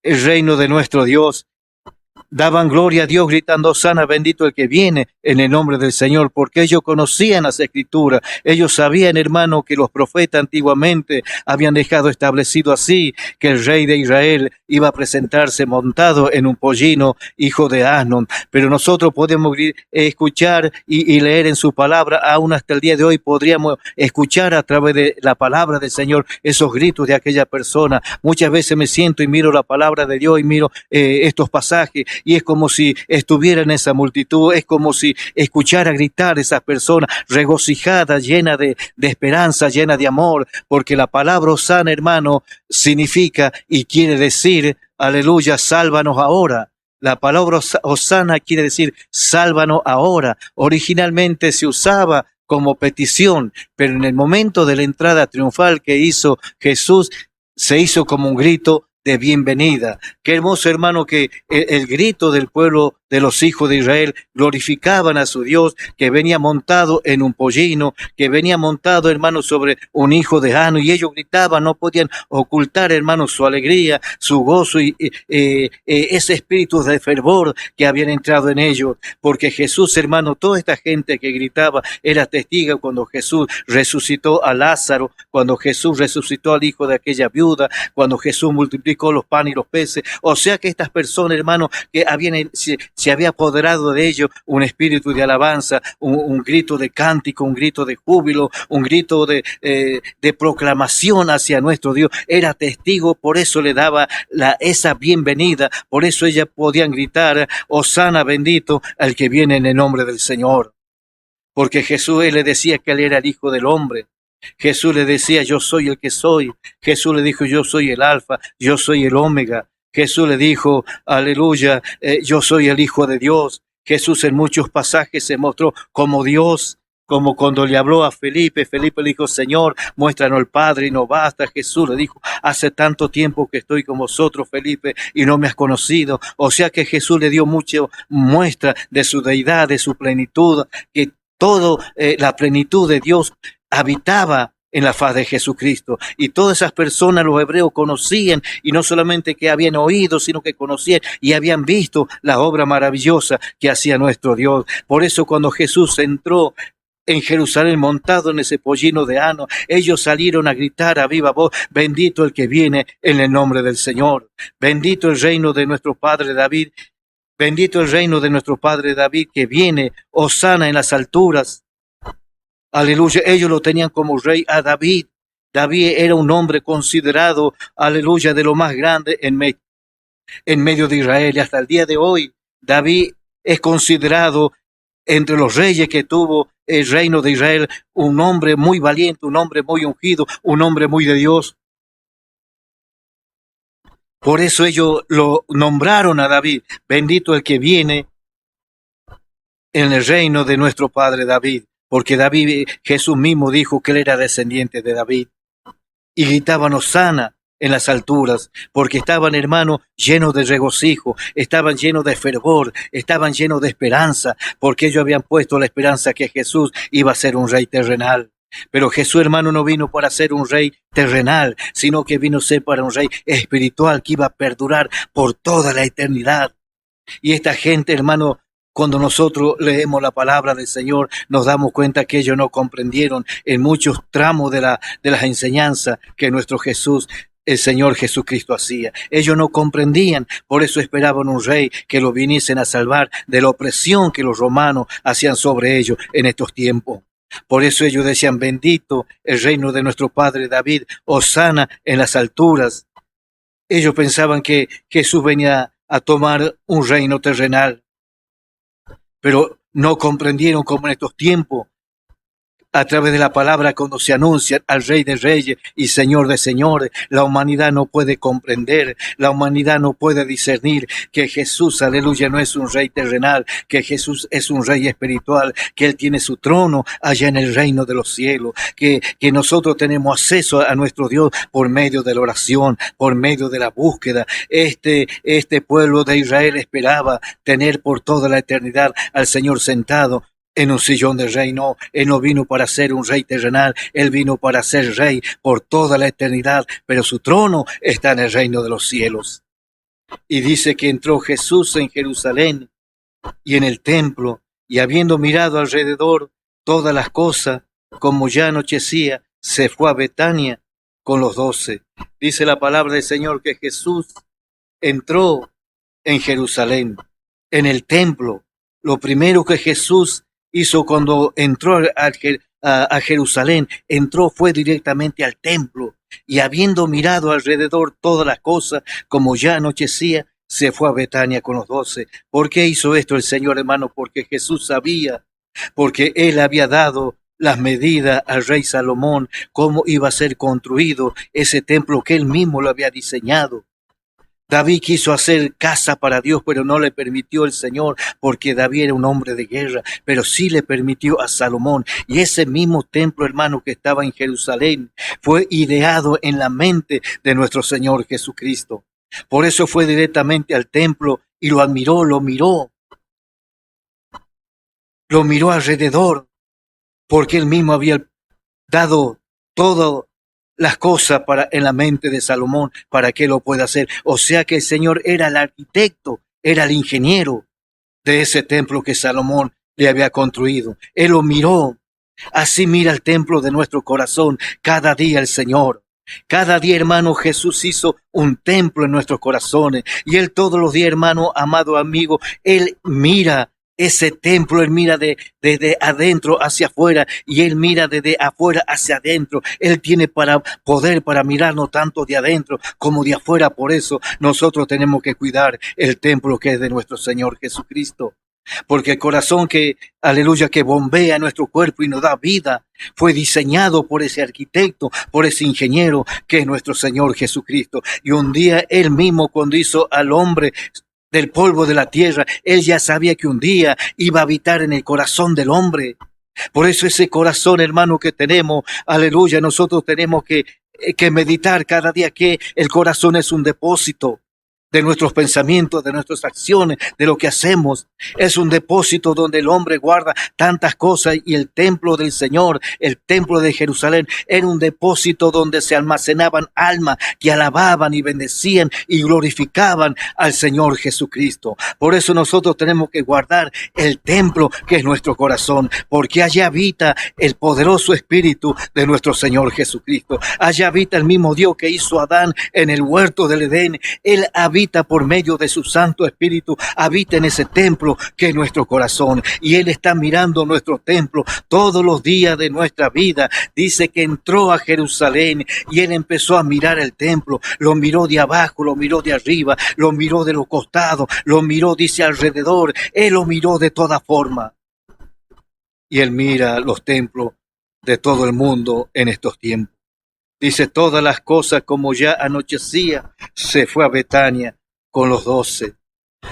el reino de nuestro Dios. Daban gloria a Dios gritando, sana, bendito el que viene en el nombre del Señor, porque ellos conocían las Escrituras. Ellos sabían, hermano, que los profetas antiguamente habían dejado establecido así, que el rey de Israel iba a presentarse montado en un pollino, hijo de Asnon. Pero nosotros podemos escuchar y leer en su palabra, aún hasta el día de hoy podríamos escuchar a través de la palabra del Señor esos gritos de aquella persona. Muchas veces me siento y miro la palabra de Dios y miro estos pasajes, y es como si estuviera en esa multitud, es como si escuchara gritar esas personas regocijadas, llenas de esperanza, llenas de amor, porque la palabra Hosana, hermano, significa y quiere decir, aleluya, sálvanos ahora. La palabra Hosana quiere decir sálvanos ahora. Originalmente se usaba como petición, pero en el momento de la entrada triunfal que hizo Jesús, se hizo como un grito de bienvenida. Qué hermoso, hermano, que el grito del pueblo de los hijos de Israel glorificaban a su Dios, que venía montado en un pollino, que venía montado, hermano, sobre un hijo de Asno, y ellos gritaban, no podían ocultar, hermano, su alegría, su gozo y ese espíritu de fervor que habían entrado en ellos, porque Jesús, hermano, toda esta gente que gritaba era testigo cuando Jesús resucitó a Lázaro, cuando Jesús resucitó al hijo de aquella viuda, cuando Jesús multiplicó los panes y los peces. O sea que estas personas, hermano, que se había apoderado de ellos un espíritu de alabanza, un grito de cántico, un grito de júbilo, un grito de proclamación hacia nuestro Dios. Era testigo, por eso le daba esa bienvenida, por eso ellas podían gritar, Hosana, bendito al que viene en el nombre del Señor. Porque Jesús, él le decía que él era el Hijo del Hombre. Jesús le decía, yo soy el que soy. Jesús le dijo, yo soy el Alfa, yo soy el Omega. Jesús le dijo, aleluya, yo soy el Hijo de Dios. Jesús en muchos pasajes se mostró como Dios, como cuando le habló a Felipe. Felipe le dijo, Señor, muéstranos el Padre y no basta. Jesús le dijo, hace tanto tiempo que estoy con vosotros, Felipe, y no me has conocido. O sea que Jesús le dio mucha muestra de su deidad, de su plenitud, que toda la plenitud de Dios habitaba en la faz de Jesucristo. Y todas esas personas, los hebreos, conocían, y no solamente que habían oído, sino que conocían y habían visto la obra maravillosa que hacía nuestro Dios. Por eso cuando Jesús entró en Jerusalén montado en ese pollino de Asno, ellos salieron a gritar a viva voz, bendito el que viene en el nombre del Señor. Bendito el reino de nuestro Padre David. Bendito el reino de nuestro Padre David que viene, Hosana en las alturas. Aleluya, ellos lo tenían como rey a David. David era un hombre considerado, aleluya, de lo más grande en medio de Israel. Y hasta el día de hoy, David es considerado entre los reyes que tuvo el reino de Israel un hombre muy valiente, un hombre muy ungido, un hombre muy de Dios. Por eso ellos lo nombraron a David, bendito el que viene en el reino de nuestro padre David, porque David, Jesús mismo dijo que él era descendiente de David. Y gritaban hosana en las alturas, porque estaban, hermanos, llenos de regocijo, estaban llenos de fervor, estaban llenos de esperanza, porque ellos habían puesto la esperanza que Jesús iba a ser un rey terrenal. Pero Jesús, hermano, no vino para ser un rey terrenal, sino que vino a ser para un rey espiritual que iba a perdurar por toda la eternidad. Y esta gente, hermano, cuando nosotros leemos la palabra del Señor, nos damos cuenta que ellos no comprendieron en muchos tramos de las enseñanzas que nuestro Jesús, el Señor Jesucristo, hacía. Ellos no comprendían, por eso esperaban un rey que los viniesen a salvar de la opresión que los romanos hacían sobre ellos en estos tiempos. Por eso ellos decían, bendito el reino de nuestro padre David, hosana en las alturas. Ellos pensaban que Jesús venía a tomar un reino terrenal, pero no comprendieron cómo en estos tiempos, a través de la palabra, cuando se anuncia al Rey de Reyes y Señor de Señores, la humanidad no puede comprender, la humanidad no puede discernir que Jesús, aleluya, no es un rey terrenal, que Jesús es un rey espiritual, que Él tiene su trono allá en el reino de los cielos, que nosotros tenemos acceso a nuestro Dios por medio de la oración, por medio de la búsqueda. Este pueblo de Israel esperaba tener por toda la eternidad al Señor sentado en un sillón de rey. No, Él no vino para ser un rey terrenal, Él vino para ser rey por toda la eternidad, pero su trono está en el reino de los cielos. Y dice que entró Jesús en Jerusalén y en el templo, y habiendo mirado alrededor todas las cosas, como ya anochecía, se fue a Betania con los 12. Dice la palabra del Señor que Jesús entró en Jerusalén, en el templo. Lo primero que Jesús hizo cuando entró a Jerusalén, fue directamente al templo, y habiendo mirado alrededor todas las cosas, como ya anochecía, se fue a Betania con los 12. ¿Por qué hizo esto el Señor, hermano? Porque Jesús sabía, porque Él había dado las medidas al rey Salomón, cómo iba a ser construido ese templo que Él mismo lo había diseñado. David quiso hacer casa para Dios, pero no le permitió el Señor, porque David era un hombre de guerra, pero sí le permitió a Salomón. Y ese mismo templo, hermano, que estaba en Jerusalén, fue ideado en la mente de nuestro Señor Jesucristo. Por eso fue directamente al templo y lo admiró, lo miró alrededor, porque él mismo había dado todo las cosas en la mente de Salomón para que lo pueda hacer. O sea que el Señor era el arquitecto, era el ingeniero de ese templo que Salomón le había construido. Él lo miró. Así mira el templo de nuestro corazón cada día el Señor. Cada día, hermano, Jesús hizo un templo en nuestros corazones. Y Él todos los días, hermano, amado amigo, Él mira ese templo, Él mira desde adentro hacia afuera, y Él mira desde afuera hacia adentro. Él tiene poder para mirarnos tanto de adentro como de afuera. Por eso nosotros tenemos que cuidar el templo que es de nuestro Señor Jesucristo. Porque el corazón aleluya, que bombea nuestro cuerpo y nos da vida, fue diseñado por ese arquitecto, por ese ingeniero que es nuestro Señor Jesucristo. Y un día Él mismo, cuando hizo al hombre del polvo de la tierra, Él ya sabía que un día iba a habitar en el corazón del hombre. Por eso ese corazón, hermano, que tenemos, aleluya, nosotros tenemos que meditar cada día que el corazón es un depósito de nuestros pensamientos, de nuestras acciones, de lo que hacemos. Es un depósito donde el hombre guarda tantas cosas, y el templo del Señor, el templo de Jerusalén, era un depósito donde se almacenaban almas que alababan y bendecían y glorificaban al Señor Jesucristo. Por eso nosotros tenemos que guardar el templo que es nuestro corazón, porque allá habita el poderoso Espíritu de nuestro Señor Jesucristo. Allá habita el mismo Dios que hizo a Adán en el huerto del Edén. Él habita habita por medio de su Santo Espíritu, habita en ese templo que es nuestro corazón. Y Él está mirando nuestro templo todos los días de nuestra vida. Dice que entró a Jerusalén y Él empezó a mirar el templo. Lo miró de abajo, lo miró de arriba, lo miró de los costados, lo miró, dice, alrededor. Él lo miró de toda forma. Y Él mira los templos de todo el mundo en estos tiempos. Dice, todas las cosas como ya anochecía, se fue a Betania con los 12.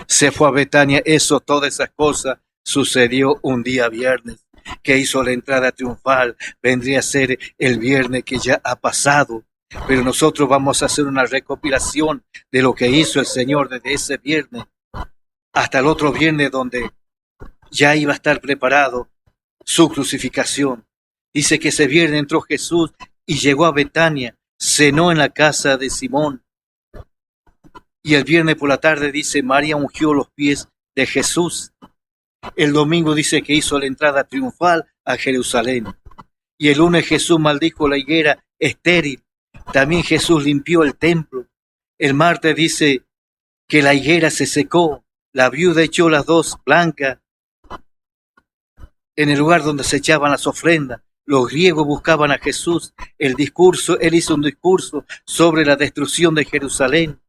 Se fue a Betania, todas esas cosas sucedió un día viernes, que hizo la entrada triunfal. Vendría a ser el viernes que ya ha pasado. Pero nosotros vamos a hacer una recopilación de lo que hizo el Señor desde ese viernes hasta el otro viernes, donde ya iba a estar preparado su crucificación. Dice que ese viernes entró Jesús y llegó a Betania, cenó en la casa de Simón. Y el viernes por la tarde, dice, María ungió los pies de Jesús. El domingo dice que hizo la entrada triunfal a Jerusalén. Y el lunes Jesús maldijo la higuera estéril. También Jesús limpió el templo. El martes dice que la higuera se secó. La viuda echó las 2 blancas en el lugar donde se echaban las ofrendas. Los griegos buscaban a Jesús. Él hizo un discurso sobre la destrucción de Jerusalén.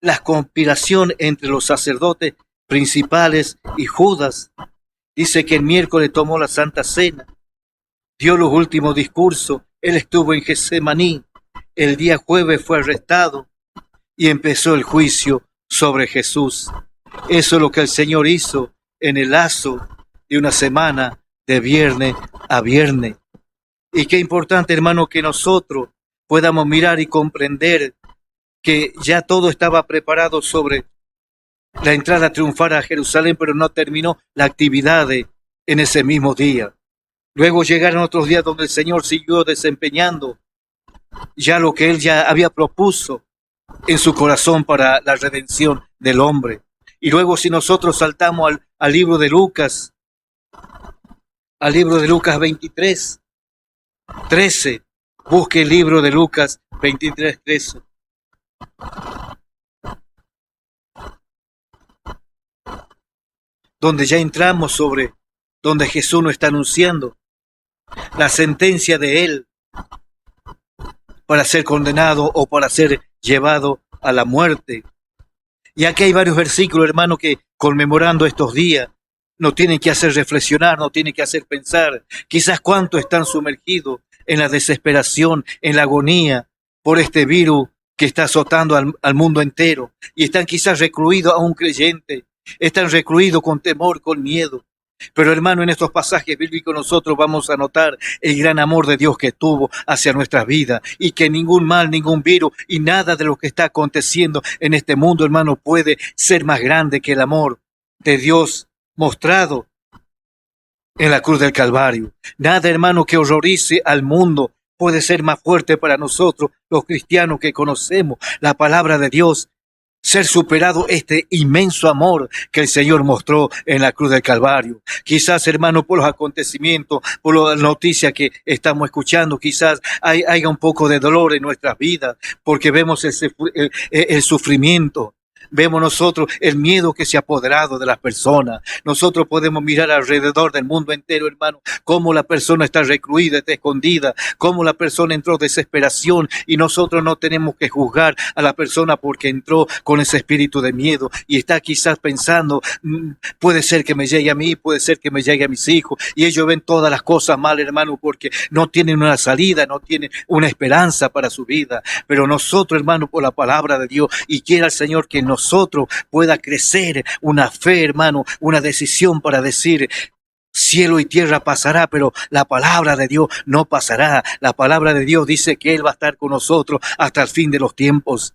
La conspiración entre los sacerdotes principales y Judas. Dice que el miércoles tomó la Santa Cena. Dio los últimos discursos. Él estuvo en Getsemaní. El día jueves fue arrestado y empezó el juicio sobre Jesús. Eso es lo que el Señor hizo en el lazo de una semana, de viernes a viernes. Y qué importante, hermano, que nosotros podamos mirar y comprender que ya todo estaba preparado sobre la entrada triunfal a Jerusalén, pero no terminó la actividad en ese mismo día. Luego llegaron otros días donde el Señor siguió desempeñando ya lo que Él ya había propuesto en su corazón para la redención del hombre. Y luego, si nosotros saltamos al libro de Lucas, al libro de Lucas 23, 13. Busque el libro de Lucas 23, 13. Donde ya entramos sobre, donde Jesús nos está anunciando la sentencia de Él para ser condenado o para ser llevado a la muerte. Y aquí hay varios versículos, hermano, que conmemorando estos días nos tienen que hacer reflexionar, nos tienen que hacer pensar. Quizás cuántos están sumergidos en la desesperación, en la agonía por este virus que está azotando al mundo entero. Y están quizás recluidos a un creyente, están recluidos con temor, con miedo. Pero hermano, en estos pasajes bíblicos nosotros vamos a notar el gran amor de Dios que tuvo hacia nuestra vida, y que ningún mal, ningún virus y nada de lo que está aconteciendo en este mundo, hermano, puede ser más grande que el amor de Dios mostrado en la cruz del Calvario. Nada, hermano, que horrorice al mundo puede ser más fuerte para nosotros, los cristianos que conocemos la palabra de Dios, ser superado este inmenso amor que el Señor mostró en la cruz del Calvario. Quizás, hermano, por los acontecimientos, por las noticias que estamos escuchando, quizás haya un poco de dolor en nuestras vidas, porque vemos el sufrimiento. Vemos nosotros el miedo que se ha apoderado de las personas. Nosotros podemos mirar alrededor del mundo entero, hermano, cómo la persona está recluida, está escondida, cómo la persona entró en desesperación, y nosotros no tenemos que juzgar a la persona porque entró con ese espíritu de miedo y está quizás pensando, puede ser que me llegue a mí, puede ser que me llegue a mis hijos, y ellos ven todas las cosas mal, hermano, porque no tienen una salida, no tienen una esperanza para su vida. Pero nosotros, hermano, por la palabra de Dios, y quiera el Señor que nosotros pueda crecer una fe, hermano, una decisión para decir, cielo y tierra pasará, pero la palabra de Dios no pasará. La palabra de Dios dice que Él va a estar con nosotros hasta el fin de los tiempos.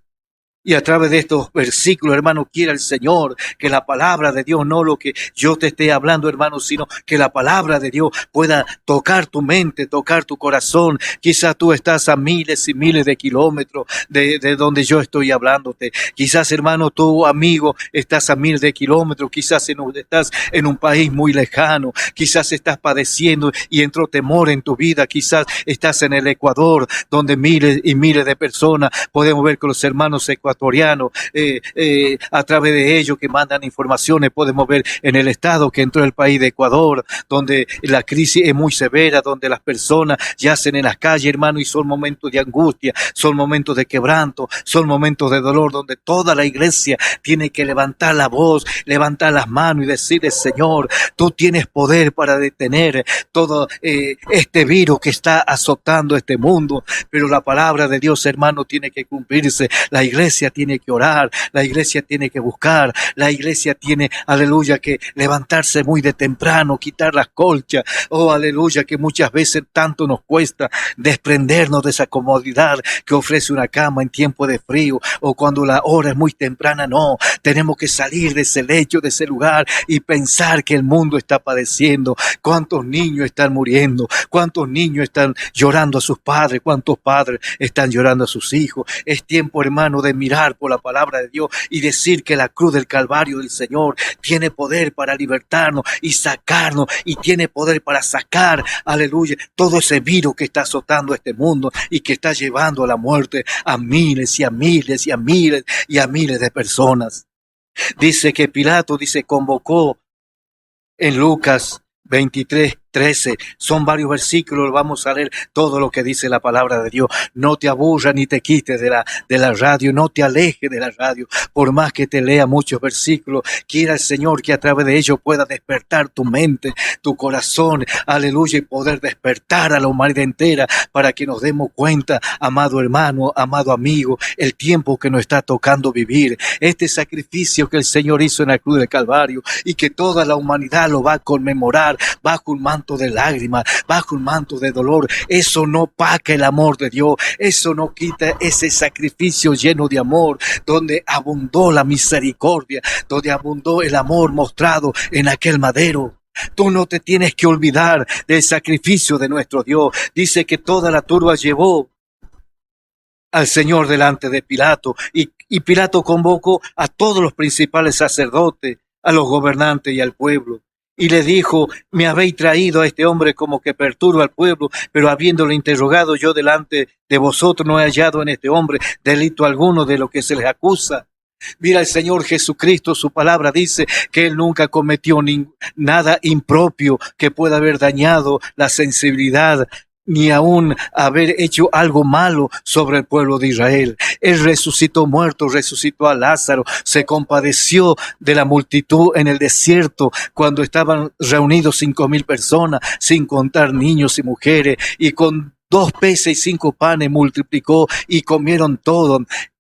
Y a través de estos versículos, hermano, quiera el Señor que la palabra de Dios, no lo que yo te esté hablando, hermano, sino que la palabra de Dios pueda tocar tu mente, tocar tu corazón. Quizás tú estás a miles y miles de kilómetros de donde yo estoy hablándote. Quizás, hermano, tu amigo estás a miles de kilómetros. Quizás estás en un país muy lejano. Quizás estás padeciendo y entró temor en tu vida. Quizás estás en el Ecuador, donde miles y miles de personas podemos ver con los hermanos ecuatorianos ecuatoriano, a través de ellos que mandan informaciones, podemos ver en el estado que entró el país de Ecuador, donde la crisis es muy severa, donde las personas yacen en las calles, hermano, y son momentos de angustia, son momentos de quebranto, son momentos de dolor, donde toda la iglesia tiene que levantar la voz, levantar las manos y decirle: Señor, tú tienes poder para detener todo este virus que está azotando este mundo, pero la palabra de Dios, hermano, tiene que cumplirse. La iglesia tiene que orar, la iglesia tiene que buscar, la iglesia tiene, aleluya, que levantarse muy de temprano, quitar las colchas, oh aleluya, que muchas veces tanto nos cuesta desprendernos de esa comodidad que ofrece una cama en tiempo de frío o cuando la hora es muy temprana. No, tenemos que salir de ese lecho, de ese lugar y pensar que el mundo está padeciendo. ¿Cuántos niños están muriendo? ¿Cuántos niños están llorando a sus padres? ¿Cuántos padres están llorando a sus hijos? Es tiempo, hermano, de mirar por la palabra de Dios y decir que la cruz del Calvario del Señor tiene poder para libertarnos y sacarnos, y tiene poder para sacar, aleluya, todo ese virus que está azotando este mundo y que está llevando a la muerte a miles y a miles y a miles y a miles de personas. Dice que Pilato, convocó en Lucas 23:13, son varios versículos, vamos a leer todo lo que dice la palabra de Dios. No te aburras ni te quites de la radio, no te alejes de la radio, por más que te lea muchos versículos. Quiera el Señor que a través de ellos pueda despertar tu mente, tu corazón, aleluya, y poder despertar a la humanidad entera para que nos demos cuenta, amado hermano, amado amigo, el tiempo que nos está tocando vivir, este sacrificio que el Señor hizo en la cruz del Calvario y que toda la humanidad lo va a conmemorar bajo un manto de lágrimas, bajo un manto de dolor. Eso no opaca el amor de Dios, eso no quita ese sacrificio lleno de amor, donde abundó la misericordia, donde abundó el amor mostrado en aquel madero. Tú no te tienes que olvidar del sacrificio de nuestro Dios. Dice que toda la turba llevó al Señor delante de Pilato, y Pilato convocó a todos los principales sacerdotes, a los gobernantes y al pueblo. Y le dijo: me habéis traído a este hombre como que perturba al pueblo, pero habiéndolo interrogado yo delante de vosotros, no he hallado en este hombre delito alguno de lo que se les acusa. Mira, el Señor Jesucristo, su palabra dice que Él nunca cometió nada impropio que pueda haber dañado la sensibilidad, ni aún haber hecho algo malo sobre el pueblo de Israel. Él resucitó muerto, resucitó a Lázaro, se compadeció de la multitud en el desierto cuando estaban reunidos 5,000 personas, sin contar niños y mujeres, y con 2 peces y 5 panes multiplicó y comieron todo.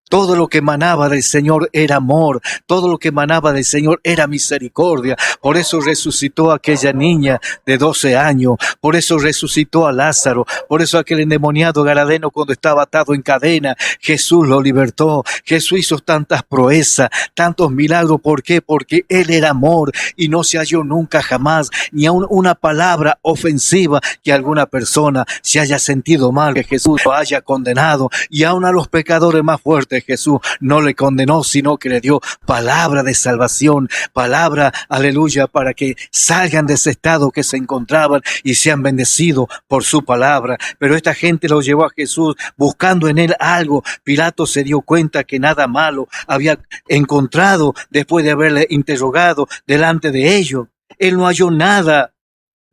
Todo lo que emanaba del Señor era amor, todo lo que emanaba del Señor era misericordia. Por eso resucitó a aquella niña de 12 años, por eso resucitó a Lázaro, por eso aquel endemoniado gadareno cuando estaba atado en cadena, Jesús lo libertó. Jesús hizo tantas proezas, tantos milagros. ¿Por qué? Porque Él era amor y no se halló nunca jamás ni aun una palabra ofensiva que alguna persona se haya sentido mal, que Jesús lo haya condenado, y aun a los pecadores más fuertes Jesús no le condenó, sino que le dio palabra de salvación, palabra, aleluya, para que salgan de ese estado que se encontraban y sean bendecidos por su palabra. Pero esta gente lo llevó a Jesús buscando en él algo. Pilato se dio cuenta que nada malo había encontrado después de haberle interrogado delante de ellos. Él no halló nada,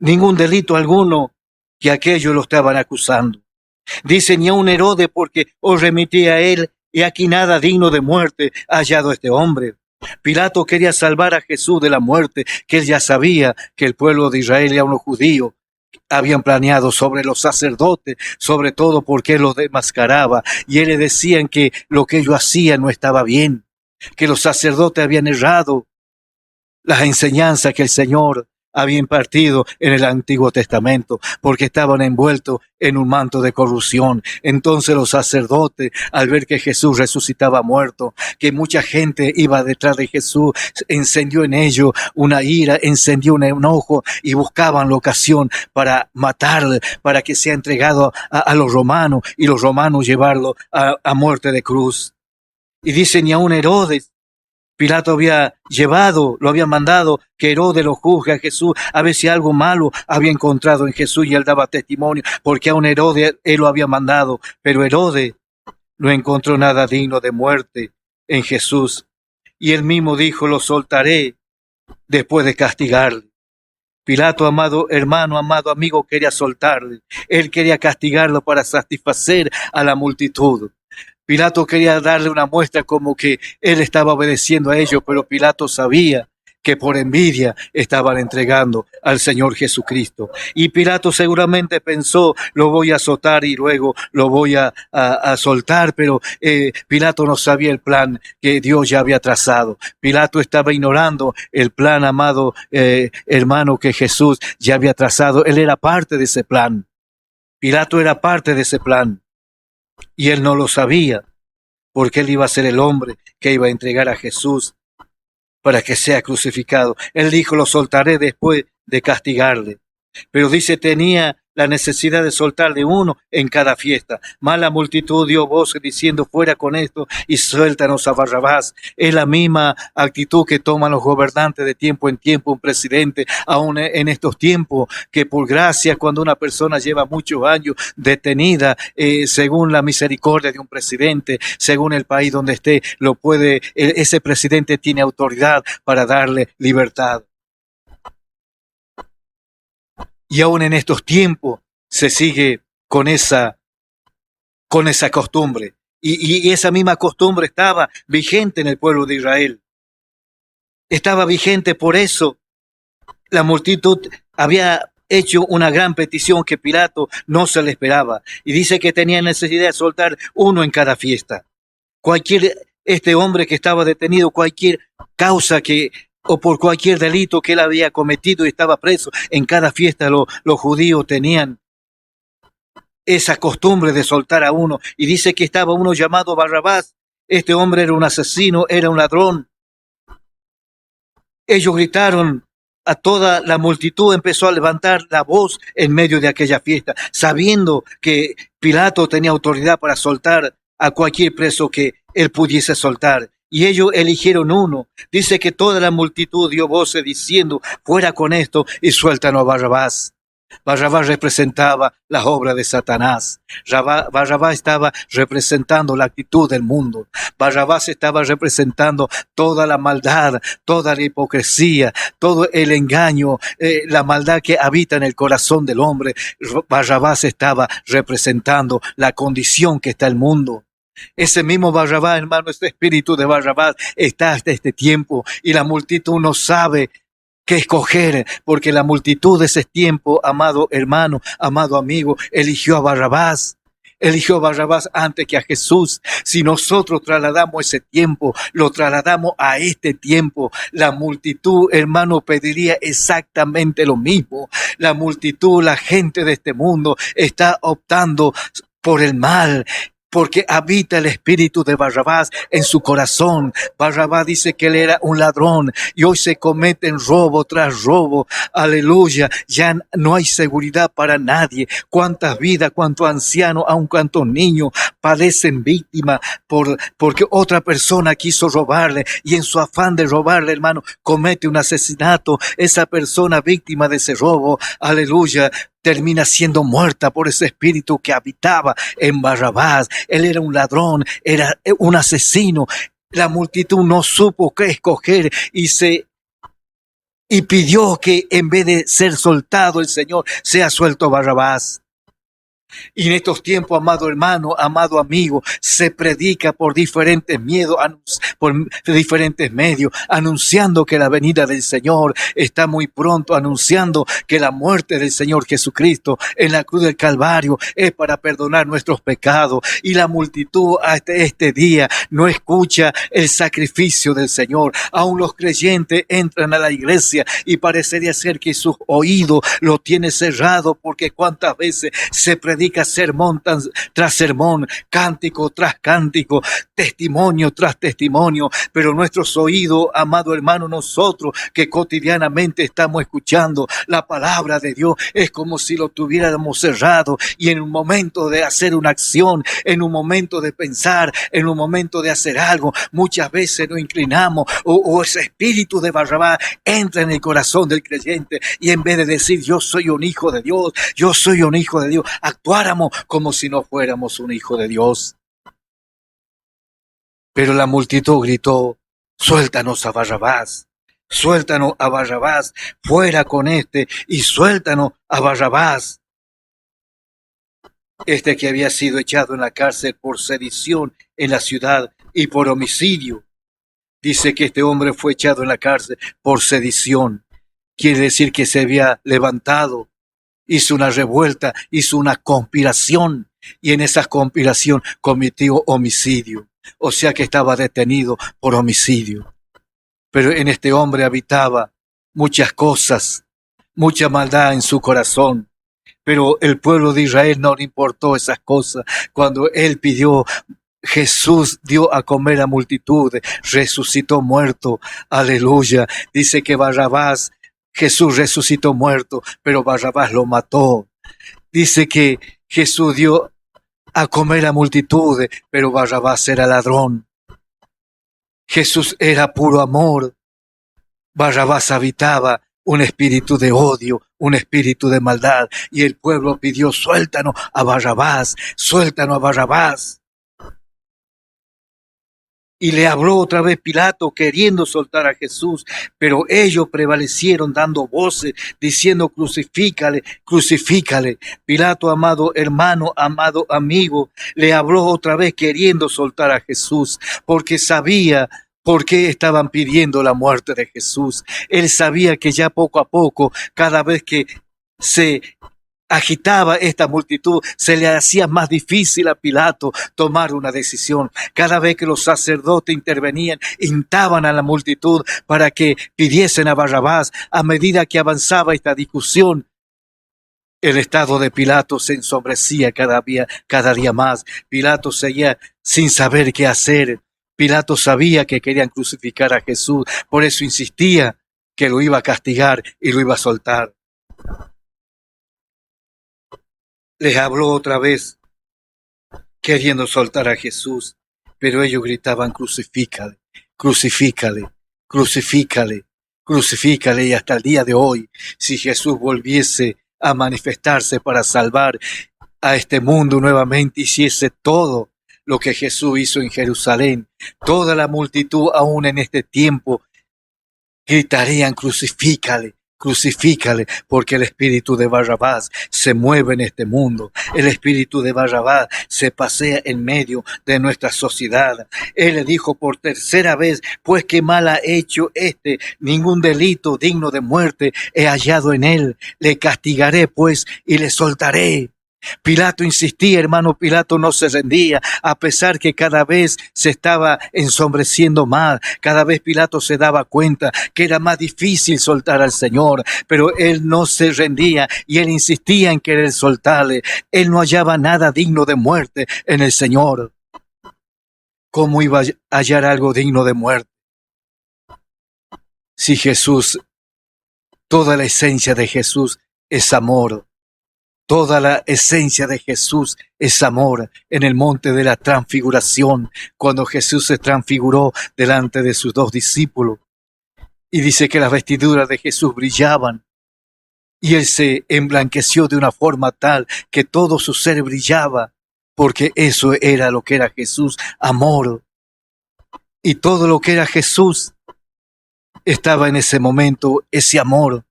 ningún delito alguno que aquellos lo estaban acusando. Dice: ni a un Herodes, porque os remití a él, y aquí nada digno de muerte ha hallado este hombre. Pilato quería salvar a Jesús de la muerte, que él ya sabía que el pueblo de Israel y a unos judíos habían planeado sobre los sacerdotes, sobre todo porque él los desmascaraba, y él le decían que lo que ellos hacían no estaba bien, que los sacerdotes habían errado las enseñanzas que el Señor había impartido en el Antiguo Testamento, porque estaban envueltos en un manto de corrupción. Entonces los sacerdotes, al ver que Jesús resucitaba muerto, que mucha gente iba detrás de Jesús, encendió en ellos una ira, encendió un enojo y buscaban la ocasión para matarle, para que sea entregado a los romanos, y los romanos llevarlo a muerte de cruz. Y dice: ni aun Herodes. Pilato había lo había mandado que Herodes lo juzgue a Jesús, a ver si algo malo había encontrado en Jesús, y él daba testimonio, porque a un Herodes él lo había mandado, pero Herodes no encontró nada digno de muerte en Jesús. Y él mismo dijo, lo soltaré después de castigarle. Pilato, amado hermano, amado amigo, quería soltarle. Él quería castigarlo para satisfacer a la multitud. Pilato quería darle una muestra como que él estaba obedeciendo a ellos, pero Pilato sabía que por envidia estaban entregando al Señor Jesucristo. Y Pilato seguramente pensó, lo voy a azotar y luego lo voy a soltar, pero Pilato no sabía el plan que Dios ya había trazado. Pilato estaba ignorando el plan, amado hermano, que Jesús ya había trazado. Él era parte de ese plan. Pilato era parte de ese plan. Y él no lo sabía, porque él iba a ser el hombre que iba a entregar a Jesús para que sea crucificado. Él dijo, lo soltaré después de castigarle. Pero dice, tenía la necesidad de soltarle uno en cada fiesta. Más la multitud dio voces diciendo, fuera con esto y suéltanos a Barrabás. Es la misma actitud que toman los gobernantes de tiempo en tiempo, un presidente, aún en estos tiempos, que por gracia, cuando una persona lleva muchos años detenida, según la misericordia de un presidente, según el país donde esté, ese presidente tiene autoridad para darle libertad. Y aún en estos tiempos se sigue con esa costumbre. Y esa misma costumbre estaba vigente en el pueblo de Israel. Estaba vigente, por eso la multitud había hecho una gran petición que Pilato no se le esperaba. Y dice que tenía necesidad de soltar uno en cada fiesta. Este hombre que estaba detenido, cualquier causa o por cualquier delito que él había cometido y estaba preso, en cada fiesta los judíos tenían esa costumbre de soltar a uno. Y dice que estaba uno llamado Barrabás. Este hombre era un asesino, era un ladrón. Ellos gritaron, a toda la multitud empezó a levantar la voz en medio de aquella fiesta, sabiendo que Pilato tenía autoridad para soltar a cualquier preso que él pudiese soltar. Y ellos eligieron uno. Dice que toda la multitud dio voces diciendo, fuera con esto y suéltanos a Barrabás. Barrabás representaba las obras de Satanás. Barrabás estaba representando la actitud del mundo. Barrabás estaba representando toda la maldad, toda la hipocresía, todo el engaño, la maldad que habita en el corazón del hombre. Barrabás estaba representando la condición que está el mundo. Ese mismo Barrabás, hermano, este espíritu de Barrabás está hasta este tiempo y la multitud no sabe qué escoger, porque la multitud de ese tiempo, amado hermano, amado amigo, eligió a Barrabás. Eligió a Barrabás antes que a Jesús. Si nosotros trasladamos ese tiempo, lo trasladamos a este tiempo, la multitud, hermano, pediría exactamente lo mismo. La multitud, la gente de este mundo está optando por el mal, porque habita el espíritu de Barrabás en su corazón. Barrabás dice que él era un ladrón y hoy se cometen robo tras robo. Aleluya, ya no hay seguridad para nadie. Cuántas vidas, cuántos ancianos, aun cuántos niños padecen víctimas porque otra persona quiso robarle y en su afán de robarle, hermano, comete un asesinato. Esa persona víctima de ese robo, aleluya, termina siendo muerta por ese espíritu que habitaba en Barrabás. Él era un ladrón, era un asesino. La multitud no supo qué escoger y pidió que en vez de ser soltado el Señor, sea suelto Barrabás. Y en estos tiempos, amado hermano, amado amigo, se predica por diferentes medios, anunciando que la venida del Señor está muy pronto, anunciando que la muerte del Señor Jesucristo en la cruz del Calvario es para perdonar nuestros pecados. Y la multitud hasta este día no escucha el sacrificio del Señor. Aún los creyentes entran a la iglesia y parecería ser que sus oídos lo tienen cerrado, porque cuántas veces se predica sermón tras sermón, cántico tras cántico, testimonio tras testimonio, pero nuestros oídos, amado hermano, nosotros que cotidianamente estamos escuchando la palabra de Dios, es como si lo tuviéramos cerrado, y en un momento de hacer una acción, en un momento de pensar, en un momento de hacer algo, muchas veces nos inclinamos o ese espíritu de Barrabás entra en el corazón del creyente y en vez de decir yo soy un hijo de Dios, yo soy un hijo de Dios, actuáramos como si no fuéramos un hijo de Dios. Pero la multitud gritó: suéltanos a Barrabás, suéltanos a Barrabás, fuera con este y suéltanos a Barrabás. Este que había sido echado en la cárcel por sedición en la ciudad y por homicidio. Dice que este hombre fue echado en la cárcel por sedición. Quiere decir que se había levantado, hizo una revuelta, hizo una conspiración, y en esa conspiración cometió homicidio. O sea que estaba detenido por homicidio. Pero en este hombre habitaba muchas cosas, mucha maldad en su corazón. Pero el pueblo de Israel no le importó esas cosas. Cuando él pidió, Jesús dio a comer a multitudes, resucitó muerto, aleluya. Dice que Barrabás, Jesús resucitó muerto, pero Barrabás lo mató. Dice que Jesús dio a comer a multitudes, pero Barrabás era ladrón. Jesús era puro amor. Barrabás habitaba un espíritu de odio, un espíritu de maldad, y el pueblo pidió: suéltanos a Barrabás, suéltanos a Barrabás. Y le habló otra vez Pilato queriendo soltar a Jesús, pero ellos prevalecieron dando voces, diciendo: crucifícale, crucifícale. Pilato, amado hermano, amado amigo, le habló otra vez queriendo soltar a Jesús, porque sabía por qué estaban pidiendo la muerte de Jesús. Él sabía que ya poco a poco, cada vez que se agitaba esta multitud, se le hacía más difícil a Pilato tomar una decisión. Cada vez que los sacerdotes intervenían, instaban a la multitud para que pidiesen a Barrabás. A medida que avanzaba esta discusión, el estado de Pilato se ensombrecía cada día más. Pilato seguía sin saber qué hacer. Pilato sabía que querían crucificar a Jesús, por eso insistía que lo iba a castigar y lo iba a soltar. Les habló otra vez queriendo soltar a Jesús, pero ellos gritaban: crucifícale, crucifícale, crucifícale, crucifícale. Y hasta el día de hoy, si Jesús volviese a manifestarse para salvar a este mundo nuevamente, hiciese todo lo que Jesús hizo en Jerusalén, toda la multitud aún en este tiempo gritarían: crucifícale, crucifícale, porque el espíritu de Barrabás se mueve en este mundo. El espíritu de Barrabás se pasea en medio de nuestra sociedad. Él le dijo por tercera vez: pues qué mal ha hecho este, ningún delito digno de muerte he hallado en él. Le castigaré pues y le soltaré. Pilato insistía, hermano. Pilato no se rendía, a pesar que cada vez se estaba ensombreciendo más. Cada vez Pilato se daba cuenta que era más difícil soltar al Señor, pero él no se rendía y él insistía en querer soltarle. Él no hallaba nada digno de muerte en el Señor. ¿Cómo iba a hallar algo digno de muerte? Si Jesús, toda la esencia de Jesús es amor. Toda la esencia de Jesús es amor. En el monte de la transfiguración, cuando Jesús se transfiguró delante de sus 2 discípulos, y dice que las vestiduras de Jesús brillaban, y él se emblanqueció de una forma tal que todo su ser brillaba, porque eso era lo que era Jesús, amor. Y todo lo que era Jesús estaba en ese momento, ese amor.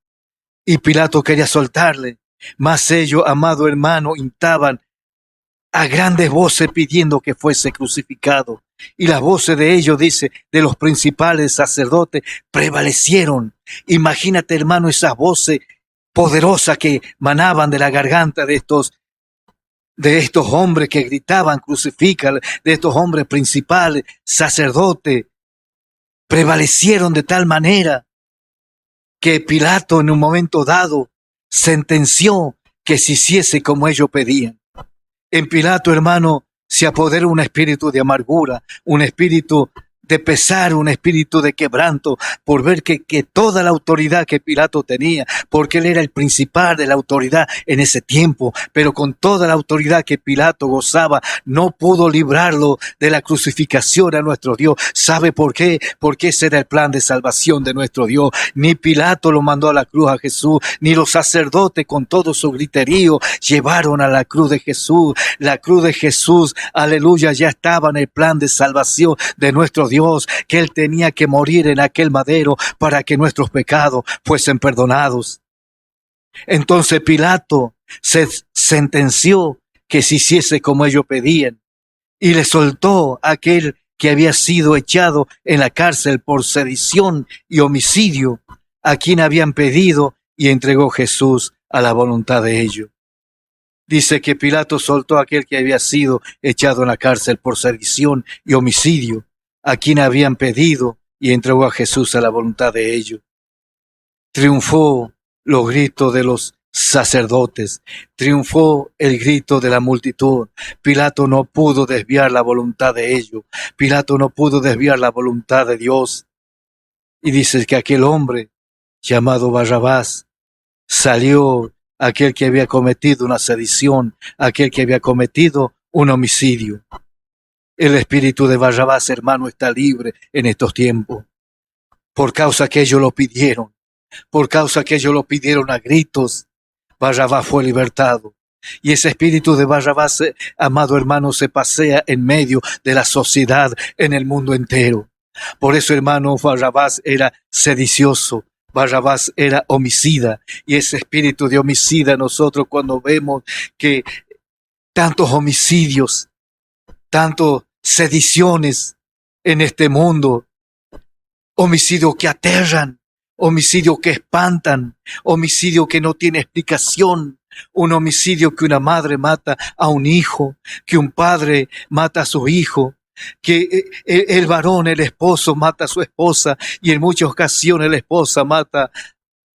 Y Pilato quería soltarle. Mas ellos, amado hermano, instaban a grandes voces pidiendo que fuese crucificado. Y las voces de ellos, dice, de los principales sacerdotes, prevalecieron. Imagínate, hermano, esas voces poderosas que manaban de la garganta de estos hombres que gritaban: crucifícale, de estos hombres principales, sacerdotes, prevalecieron de tal manera que Pilato en un momento dado sentenció que se hiciese como ellos pedían. En Pilato, hermano, se apoderó un espíritu de amargura, un espíritu de pesar, un espíritu de quebranto, por ver que toda la autoridad que Pilato tenía, porque él era el principal de la autoridad en ese tiempo, pero con toda la autoridad que Pilato gozaba, no pudo librarlo de la crucificación a nuestro Dios. ¿Sabe por qué? Porque ese era el plan de salvación de nuestro Dios. Ni Pilato lo mandó a la cruz a Jesús, ni los sacerdotes con todo su griterío llevaron a la cruz de Jesús. La cruz de Jesús, aleluya, ya estaba en el plan de salvación de nuestro Dios, que Él tenía que morir en aquel madero para que nuestros pecados fuesen perdonados. Entonces Pilato se sentenció que se hiciese como ellos pedían y le soltó a aquel que había sido echado en la cárcel por sedición y homicidio, a quien habían pedido, y entregó Jesús a la voluntad de ellos. Dice que Pilato soltó a aquel que había sido echado en la cárcel por sedición y homicidio, a quien habían pedido, y entregó a Jesús a la voluntad de ellos. Triunfó los gritos de los sacerdotes, triunfó el grito de la multitud. Pilato no pudo desviar la voluntad de ellos, Pilato no pudo desviar la voluntad de Dios. Y dice que aquel hombre llamado Barrabás salió, aquel que había cometido una sedición, aquel que había cometido un homicidio. El espíritu de Barrabás, hermano, está libre en estos tiempos, por causa que ellos lo pidieron, por causa que ellos lo pidieron a gritos. Barrabás fue libertado. Y ese espíritu de Barrabás, amado hermano, se pasea en medio de la sociedad en el mundo entero. Por eso, hermano, Barrabás era sedicioso, Barrabás era homicida, y ese espíritu de homicida, nosotros cuando vemos que tantos homicidios, tantas sediciones en este mundo, homicidios que aterran, homicidios que espantan, homicidio que no tiene explicación, un homicidio que una madre mata a un hijo, que un padre mata a su hijo, que el varón, el esposo mata a su esposa, y en muchas ocasiones la esposa mata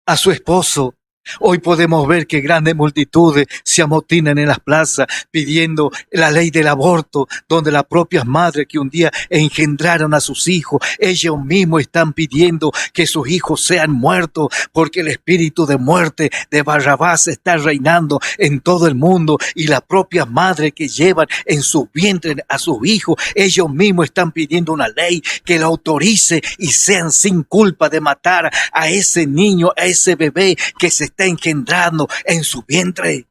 a su esposo. Hoy podemos ver que grandes multitudes se amotinan en las plazas pidiendo la ley del aborto, donde las propias madres que un día engendraron a sus hijos, ellos mismos están pidiendo que sus hijos sean muertos, porque el espíritu de muerte de Barrabás está reinando en todo el mundo, y las propias madres que llevan en su vientre a sus hijos, ellos mismos están pidiendo una ley que la autorice y sean sin culpa de matar a ese niño, a ese bebé que se está engendrando en su vientre.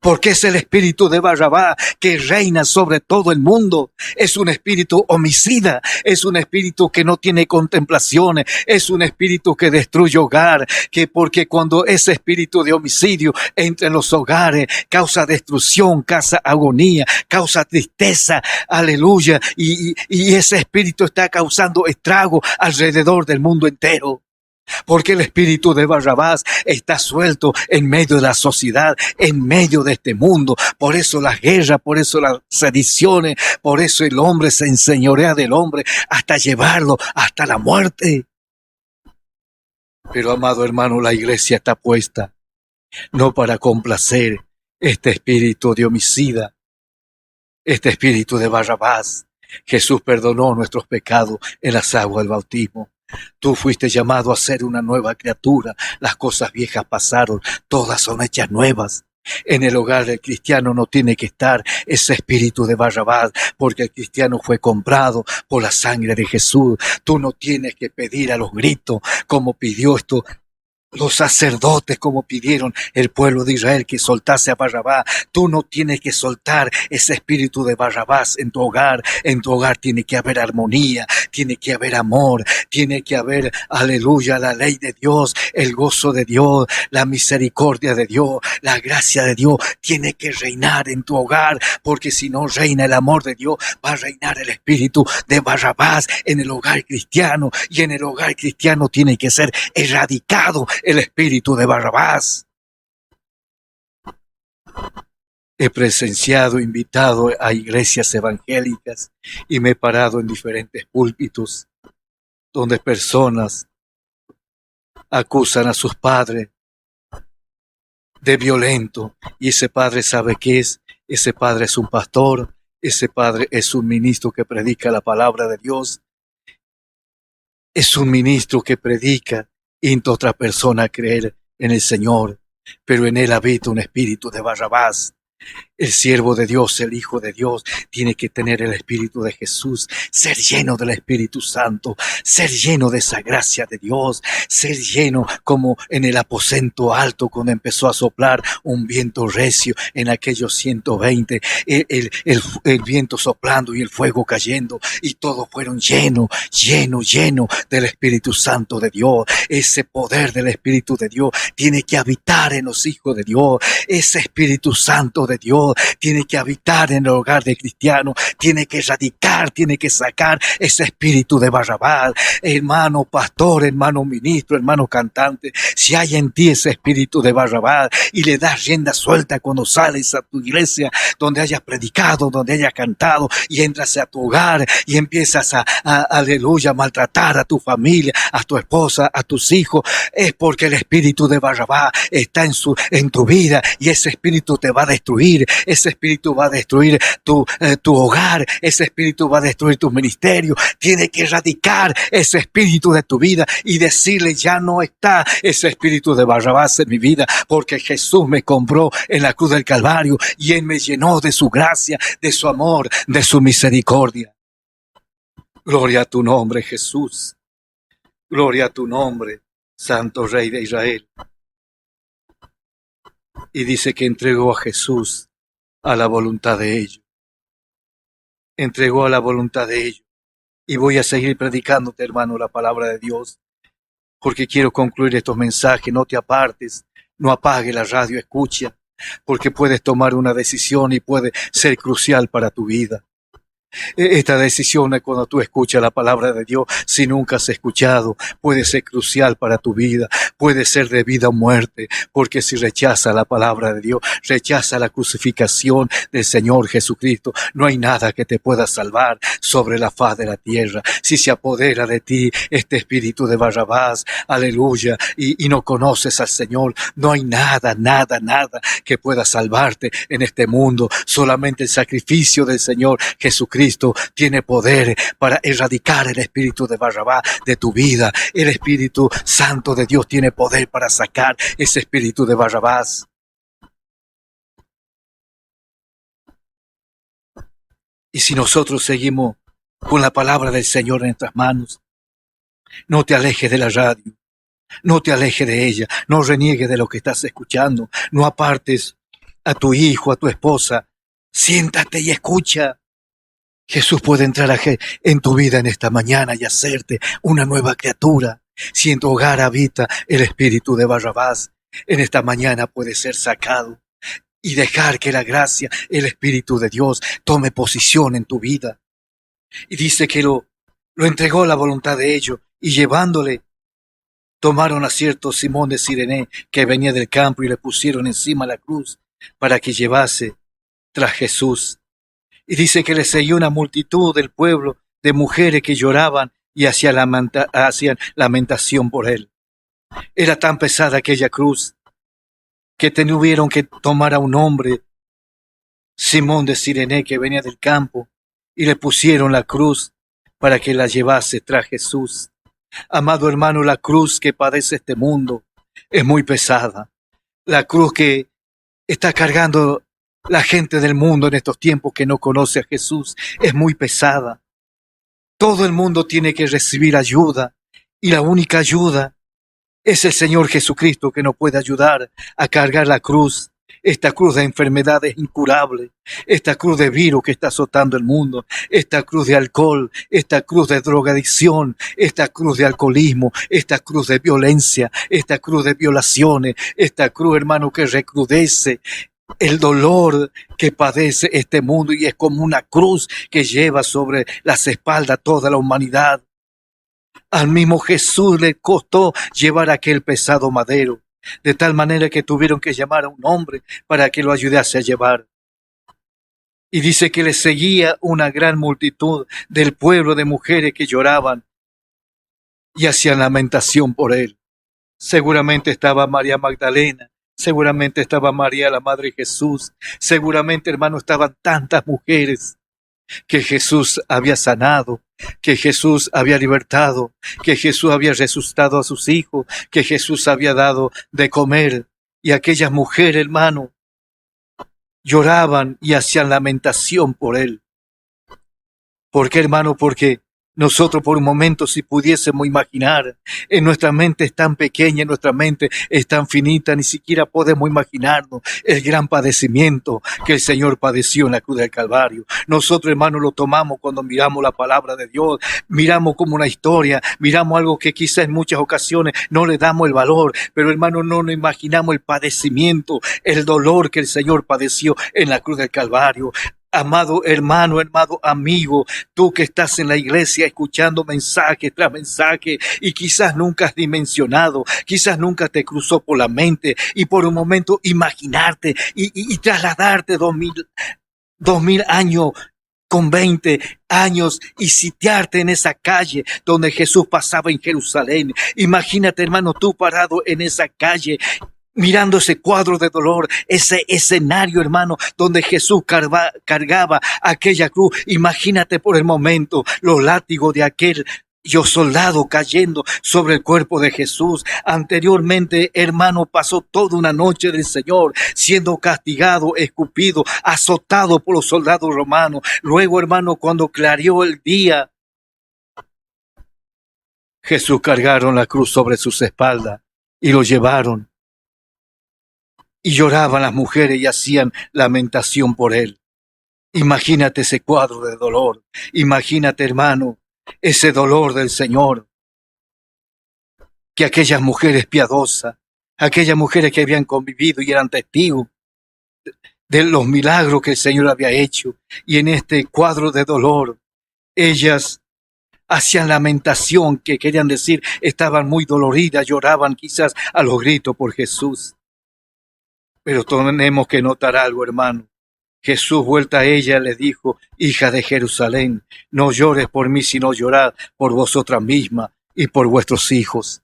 Porque es el espíritu de Barrabás que reina sobre todo el mundo. Es un espíritu homicida, es un espíritu que no tiene contemplaciones, es un espíritu que destruye hogar, que porque cuando ese espíritu de homicidio entra en los hogares, causa destrucción, causa agonía, causa tristeza, aleluya, y ese espíritu está causando estrago alrededor del mundo entero. Porque el espíritu de Barrabás está suelto en medio de la sociedad, en medio de este mundo. Por eso las guerras, por eso las sediciones, por eso el hombre se enseñorea del hombre hasta llevarlo hasta la muerte. Pero, amado hermano, la iglesia está puesta no para complacer este espíritu de homicida, este espíritu de Barrabás. Jesús perdonó nuestros pecados en las aguas del bautismo. Tú fuiste llamado a ser una nueva criatura. Las cosas viejas pasaron, todas son hechas nuevas. En el hogar del cristiano no tiene que estar ese espíritu de Barrabás, porque el cristiano fue comprado por la sangre de Jesús. Tú no tienes que pedir a los gritos como pidió esto los sacerdotes, como pidieron el pueblo de Israel que soltase a Barrabás. Tú no tienes que soltar ese espíritu de Barrabás en tu hogar. En tu hogar tiene que haber armonía, tiene que haber amor, tiene que haber, aleluya, la ley de Dios, el gozo de Dios, la misericordia de Dios, la gracia de Dios. Tiene que reinar en tu hogar, porque si no reina el amor de Dios, va a reinar el espíritu de Barrabás en el hogar cristiano, y en el hogar cristiano tiene que ser erradicado el espíritu de Barrabás. He presenciado, invitado a iglesias evangélicas y me he parado en diferentes púlpitos donde personas acusan a sus padres de violento, y ese padre sabe qué es. Ese padre es un pastor, ese padre es un ministro que predica la palabra de Dios, es un ministro que predica, insta a otra persona a creer en el Señor, pero en él habita un espíritu de Barrabás. El siervo de Dios, el Hijo de Dios, tiene que tener el Espíritu de Jesús, ser lleno del Espíritu Santo, ser lleno de esa gracia de Dios, ser lleno como en el aposento alto cuando empezó a soplar un viento recio en aquellos 120, el viento soplando y el fuego cayendo, y todos fueron llenos del Espíritu Santo de Dios. Ese poder del Espíritu de Dios tiene que habitar en los hijos de Dios. Ese Espíritu Santo de Dios tiene que habitar en el hogar de cristiano, tiene que erradicar, tiene que sacar ese espíritu de Barrabás. Hermano pastor, hermano ministro, hermano cantante, si hay en ti ese espíritu de Barrabás y le das rienda suelta cuando sales a tu iglesia, donde hayas predicado, donde hayas cantado, y entras a tu hogar y empiezas aleluya, maltratar a tu familia, a tu esposa, a tus hijos, es porque el espíritu de Barrabás está en tu vida, y ese espíritu te va a destruir. Ese espíritu va a destruir tu hogar, ese espíritu va a destruir tu ministerio. Tiene que erradicar ese espíritu de tu vida y decirle: ya no está ese espíritu de Barrabás en mi vida, porque Jesús me compró en la cruz del Calvario y Él me llenó de su gracia, de su amor, de su misericordia. Gloria a tu nombre, Jesús. Gloria a tu nombre, Santo Rey de Israel. Y dice que entregó a Jesús a la voluntad de ellos. Entregó a la voluntad de ellos. Y voy a seguir predicándote, hermano, la palabra de Dios, porque quiero concluir estos mensajes. No te apartes, no apague la radio, escucha, porque puedes tomar una decisión y puede ser crucial para tu vida. Esta decisión es cuando tú escuchas la palabra de Dios. Si nunca has escuchado, puede ser crucial para tu vida, puede ser de vida o muerte, porque si rechaza la palabra de Dios, rechaza la crucificación del Señor Jesucristo, no hay nada que te pueda salvar sobre la faz de la tierra. Si se apodera de ti este espíritu de Barrabás, aleluya, y no conoces al Señor, no hay nada que pueda salvarte en este mundo. Solamente el sacrificio del Señor Jesucristo tiene poder para erradicar el espíritu de Barrabás de tu vida. El Espíritu Santo de Dios tiene poder para sacar ese espíritu de Barrabás. Y si nosotros seguimos con la palabra del Señor en nuestras manos, no te alejes de la radio, no te alejes de ella, no reniegues de lo que estás escuchando, no apartes a tu hijo, a tu esposa. Siéntate y escucha. Jesús puede entrar en tu vida en esta mañana y hacerte una nueva criatura. Si en tu hogar habita el espíritu de Barrabás, en esta mañana puede ser sacado y dejar que la gracia, el Espíritu de Dios, tome posición en tu vida. Y dice que lo entregó a la voluntad de ellos, y llevándole, tomaron a cierto Simón de Cirene que venía del campo y le pusieron encima la cruz para que llevase tras Jesús. Y dice que le seguía una multitud del pueblo de mujeres que lloraban y hacían lamentación por él. Era tan pesada aquella cruz que tuvieron que tomar a un hombre, Simón de Cirene, que venía del campo, y le pusieron la cruz para que la llevase tras Jesús. Amado hermano, la cruz que padece este mundo es muy pesada. La cruz que está cargando la gente del mundo en estos tiempos que no conoce a Jesús es muy pesada. Todo el mundo tiene que recibir ayuda, y la única ayuda es el Señor Jesucristo, que nos puede ayudar a cargar la cruz, esta cruz de enfermedades incurables, esta cruz de virus que está azotando el mundo, esta cruz de alcohol, esta cruz de drogadicción, esta cruz de alcoholismo, esta cruz de violencia, esta cruz de violaciones, esta cruz, hermano, que recrudece el dolor que padece este mundo, y es como una cruz que lleva sobre las espaldas toda la humanidad. Al mismo Jesús le costó llevar aquel pesado madero, de tal manera que tuvieron que llamar a un hombre para que lo ayudase a llevar. Y dice que le seguía una gran multitud del pueblo de mujeres que lloraban y hacían lamentación por él. Seguramente estaba María Magdalena, seguramente estaba María, la Madre de Jesús, seguramente, hermano, estaban tantas mujeres que Jesús había sanado, que Jesús había libertado, que Jesús había resucitado a sus hijos, que Jesús había dado de comer. Y aquellas mujeres, hermano, lloraban y hacían lamentación por él. ¿Por qué, hermano? Porque nosotros por un momento, si pudiésemos imaginar, en nuestra mente es tan pequeña, en nuestra mente es tan finita, ni siquiera podemos imaginarnos el gran padecimiento que el Señor padeció en la cruz del Calvario. Nosotros, hermano, lo tomamos cuando miramos la palabra de Dios, miramos como una historia, miramos algo que quizás en muchas ocasiones no le damos el valor, pero, hermano, no nos imaginamos el padecimiento, el dolor que el Señor padeció en la cruz del Calvario. Amado hermano, amado amigo, tú que estás en la iglesia escuchando mensaje tras mensaje y quizás nunca has dimensionado, quizás nunca te cruzó por la mente y por un momento imaginarte y trasladarte 2000 años con 20 años y sitiarte en esa calle donde Jesús pasaba en Jerusalén. Imagínate, hermano, tú parado en esa calle, mirando ese cuadro de dolor, ese escenario, hermano, donde Jesús cargaba aquella cruz. Imagínate por el momento los látigos de aquel soldado cayendo sobre el cuerpo de Jesús. Anteriormente, hermano, pasó toda una noche del Señor siendo castigado, escupido, azotado por los soldados romanos. Luego, hermano, cuando clareó el día, Jesús cargaron la cruz sobre sus espaldas y lo llevaron. Y lloraban las mujeres y hacían lamentación por él. Imagínate ese cuadro de dolor. Imagínate, hermano, ese dolor del Señor. Que aquellas mujeres piadosas, aquellas mujeres que habían convivido y eran testigos de los milagros que el Señor había hecho. Y en este cuadro de dolor, ellas hacían lamentación, que querían decir, estaban muy doloridas, lloraban quizás a los gritos por Jesús. Pero tenemos que notar algo, hermano. Jesús, vuelta a ella, le dijo, hija de Jerusalén, no llores por mí, sino llorad por vosotras mismas y por vuestros hijos.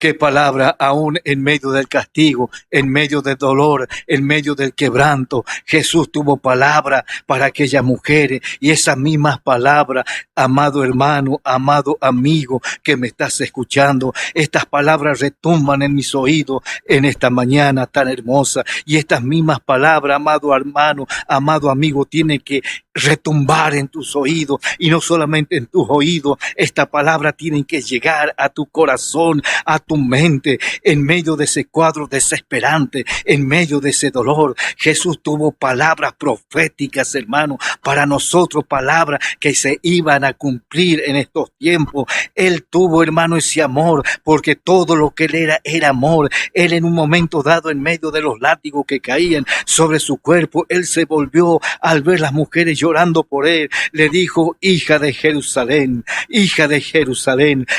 Qué palabra, aún en medio del castigo, en medio del dolor, en medio del quebranto, Jesús tuvo palabra para aquellas mujeres. Y esas mismas palabras, amado hermano, amado amigo que me estás escuchando, estas palabras retumban en mis oídos en esta mañana tan hermosa. Y estas mismas palabras, amado hermano, amado amigo, tienen que retumbar en tus oídos, y no solamente en tus oídos. Esta palabra tiene que llegar a tu corazón, a tu mente, en medio de ese cuadro desesperante, en medio de ese dolor. Jesús tuvo palabras proféticas, hermano, para nosotros, palabras que se iban a cumplir en estos tiempos. Él tuvo, hermano, ese amor, porque todo lo que él era amor. Él, en un momento dado, en medio de los látigos que caían sobre su cuerpo, él se volvió al ver las mujeres llorando por él. Le dijo, hija de Jerusalén,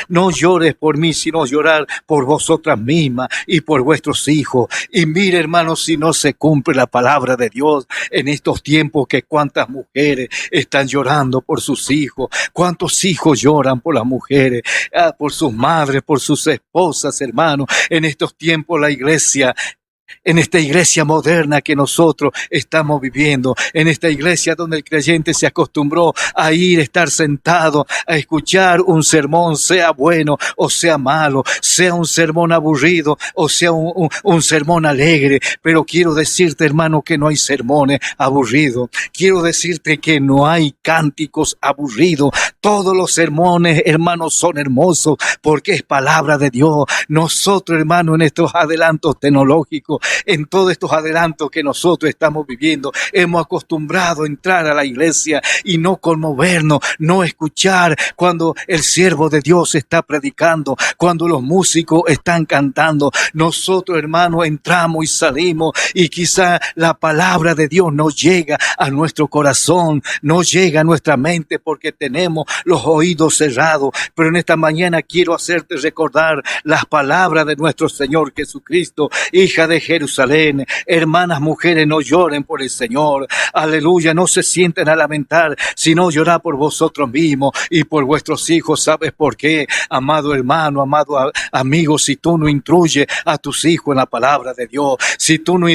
no llores por mí, sino llorar por vosotras mismas y por vuestros hijos. Y mire, hermano, si no se cumple la palabra de Dios en estos tiempos, que cuántas mujeres están llorando por sus hijos, cuántos hijos lloran por las mujeres, por sus madres, por sus esposas, hermano. En estos tiempos la iglesia, en esta iglesia moderna que nosotros estamos viviendo, en esta iglesia donde el creyente se acostumbró a estar sentado, a escuchar un sermón, sea bueno o sea malo, sea un sermón aburrido o sea un sermón alegre. Pero quiero decirte, hermano, que no hay sermones aburridos. Quiero decirte que no hay cánticos aburridos. Todos los sermones, hermanos, son hermosos porque es palabra de Dios. Nosotros, hermano, en estos adelantos tecnológicos, en todos estos adelantos que nosotros estamos viviendo, hemos acostumbrado a entrar a la iglesia y no conmovernos, no escuchar cuando el siervo de Dios está predicando, cuando los músicos están cantando. Nosotros, hermanos, entramos y salimos y quizá la palabra de Dios no llega a nuestro corazón, no llega a nuestra mente porque tenemos los oídos cerrados. Pero en esta mañana quiero hacerte recordar las palabras de nuestro Señor Jesucristo, hija de Jerusalén, hermanas mujeres, no lloren por el Señor. Aleluya, no se sienten a lamentar, sino llorar por vosotros mismos y por vuestros hijos. ¿Sabes por qué? Amado hermano, amado amigo, si tú no instruyes a tus hijos en la palabra de Dios, si tú no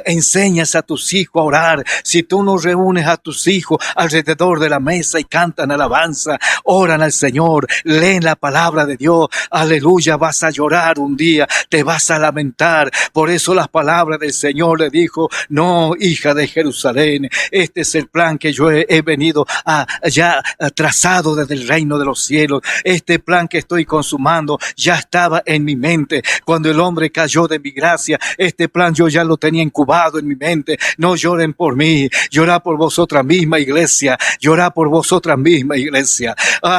enseñas a tus hijos a orar, si tú no reúnes a tus hijos alrededor de la mesa y cantan alabanza, oran al Señor, leen la palabra de Dios, aleluya, vas a llorar un día, te vas a lamentar. Por eso las palabras del Señor le dijo: no, hija de Jerusalén, este es el plan que yo he venido ya trazado desde el reino de los cielos. Este plan que estoy consumando ya estaba en mi mente cuando el hombre cayó de mi gracia. Este plan yo ya lo tenía incubado en mi mente. No lloren por mí, llorad por vosotras misma, iglesia, llorad por vosotras misma, iglesia.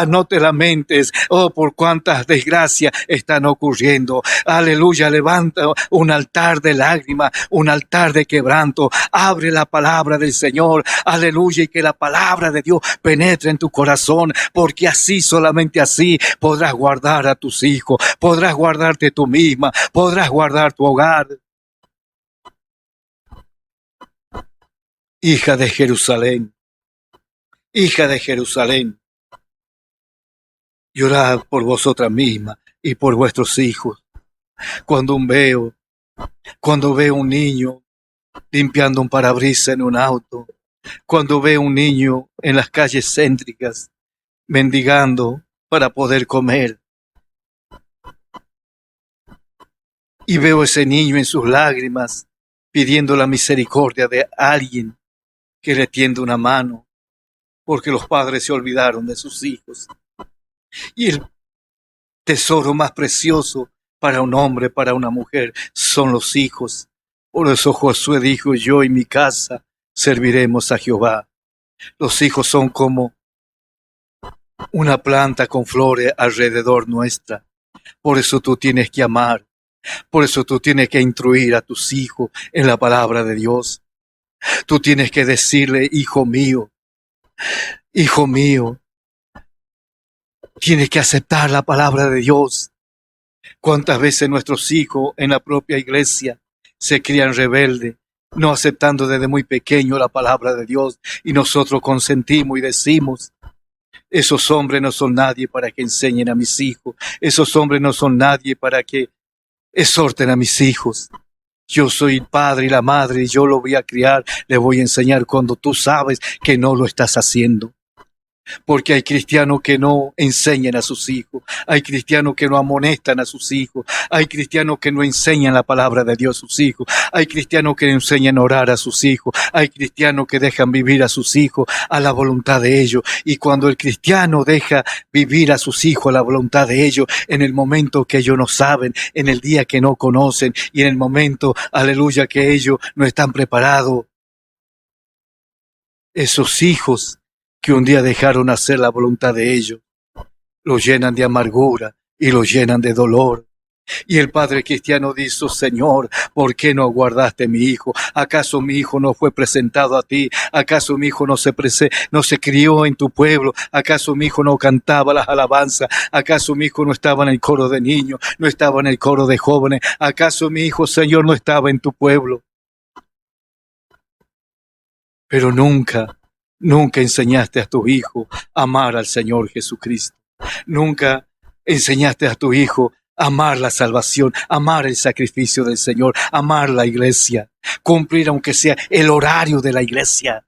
No te lamentes, por cuántas desgracias están ocurriendo. Aleluya, levanta un altar de lágrimas, un altar de quebranto, abre la palabra del Señor, aleluya, y que la palabra de Dios penetre en tu corazón, porque así, solamente así, podrás guardar a tus hijos, podrás guardarte tú misma, podrás guardar tu hogar. Hija de Jerusalén, hija de Jerusalén, llorad por vosotras mismas y por vuestros hijos. Cuando veo un niño limpiando un parabrisas en un auto, cuando veo un niño en las calles céntricas mendigando para poder comer, y veo ese niño en sus lágrimas pidiendo la misericordia de alguien que le tiende una mano, porque los padres se olvidaron de sus hijos. Y el tesoro más precioso para un hombre, para una mujer, son los hijos. Por eso Josué dijo: yo y mi casa serviremos a Jehová. Los hijos son como una planta con flores alrededor nuestra. Por eso tú tienes que amar. Por eso tú tienes que instruir a tus hijos en la palabra de Dios. Tú tienes que decirle: hijo mío, tienes que aceptar la palabra de Dios. ¿Cuántas veces nuestros hijos en la propia iglesia se crían rebeldes, no aceptando desde muy pequeño la palabra de Dios, y nosotros consentimos y decimos: esos hombres no son nadie para que enseñen a mis hijos, esos hombres no son nadie para que exhorten a mis hijos? Yo soy el padre y la madre y yo lo voy a criar, le voy a enseñar cuando tú sabes que no lo estás haciendo. Porque hay cristianos que no enseñan a sus hijos, hay cristianos que no amonestan a sus hijos, hay cristianos que no enseñan la palabra de Dios a sus hijos, hay cristianos que no enseñan a orar a sus hijos, hay cristianos que dejan vivir a sus hijos a la voluntad de ellos. Y cuando el cristiano deja vivir a sus hijos a la voluntad de ellos, en el momento que ellos no saben, en el día que no conocen y en el momento, aleluya, que ellos no están preparados, esos hijos que un día dejaron hacer la voluntad de ellos, los llenan de amargura y los llenan de dolor. Y el padre cristiano dice: Señor, ¿por qué no guardaste mi hijo? ¿Acaso mi hijo no fue presentado a ti? ¿Acaso mi hijo no se crió en tu pueblo? ¿Acaso mi hijo no cantaba las alabanzas? ¿Acaso mi hijo no estaba en el coro de niños? ¿No estaba en el coro de jóvenes? ¿Acaso mi hijo, Señor, no estaba en tu pueblo? Pero nunca enseñaste a tu hijo a amar al Señor Jesucristo. Nunca enseñaste a tu hijo a amar la salvación, amar el sacrificio del Señor, amar la iglesia, cumplir aunque sea el horario de la iglesia.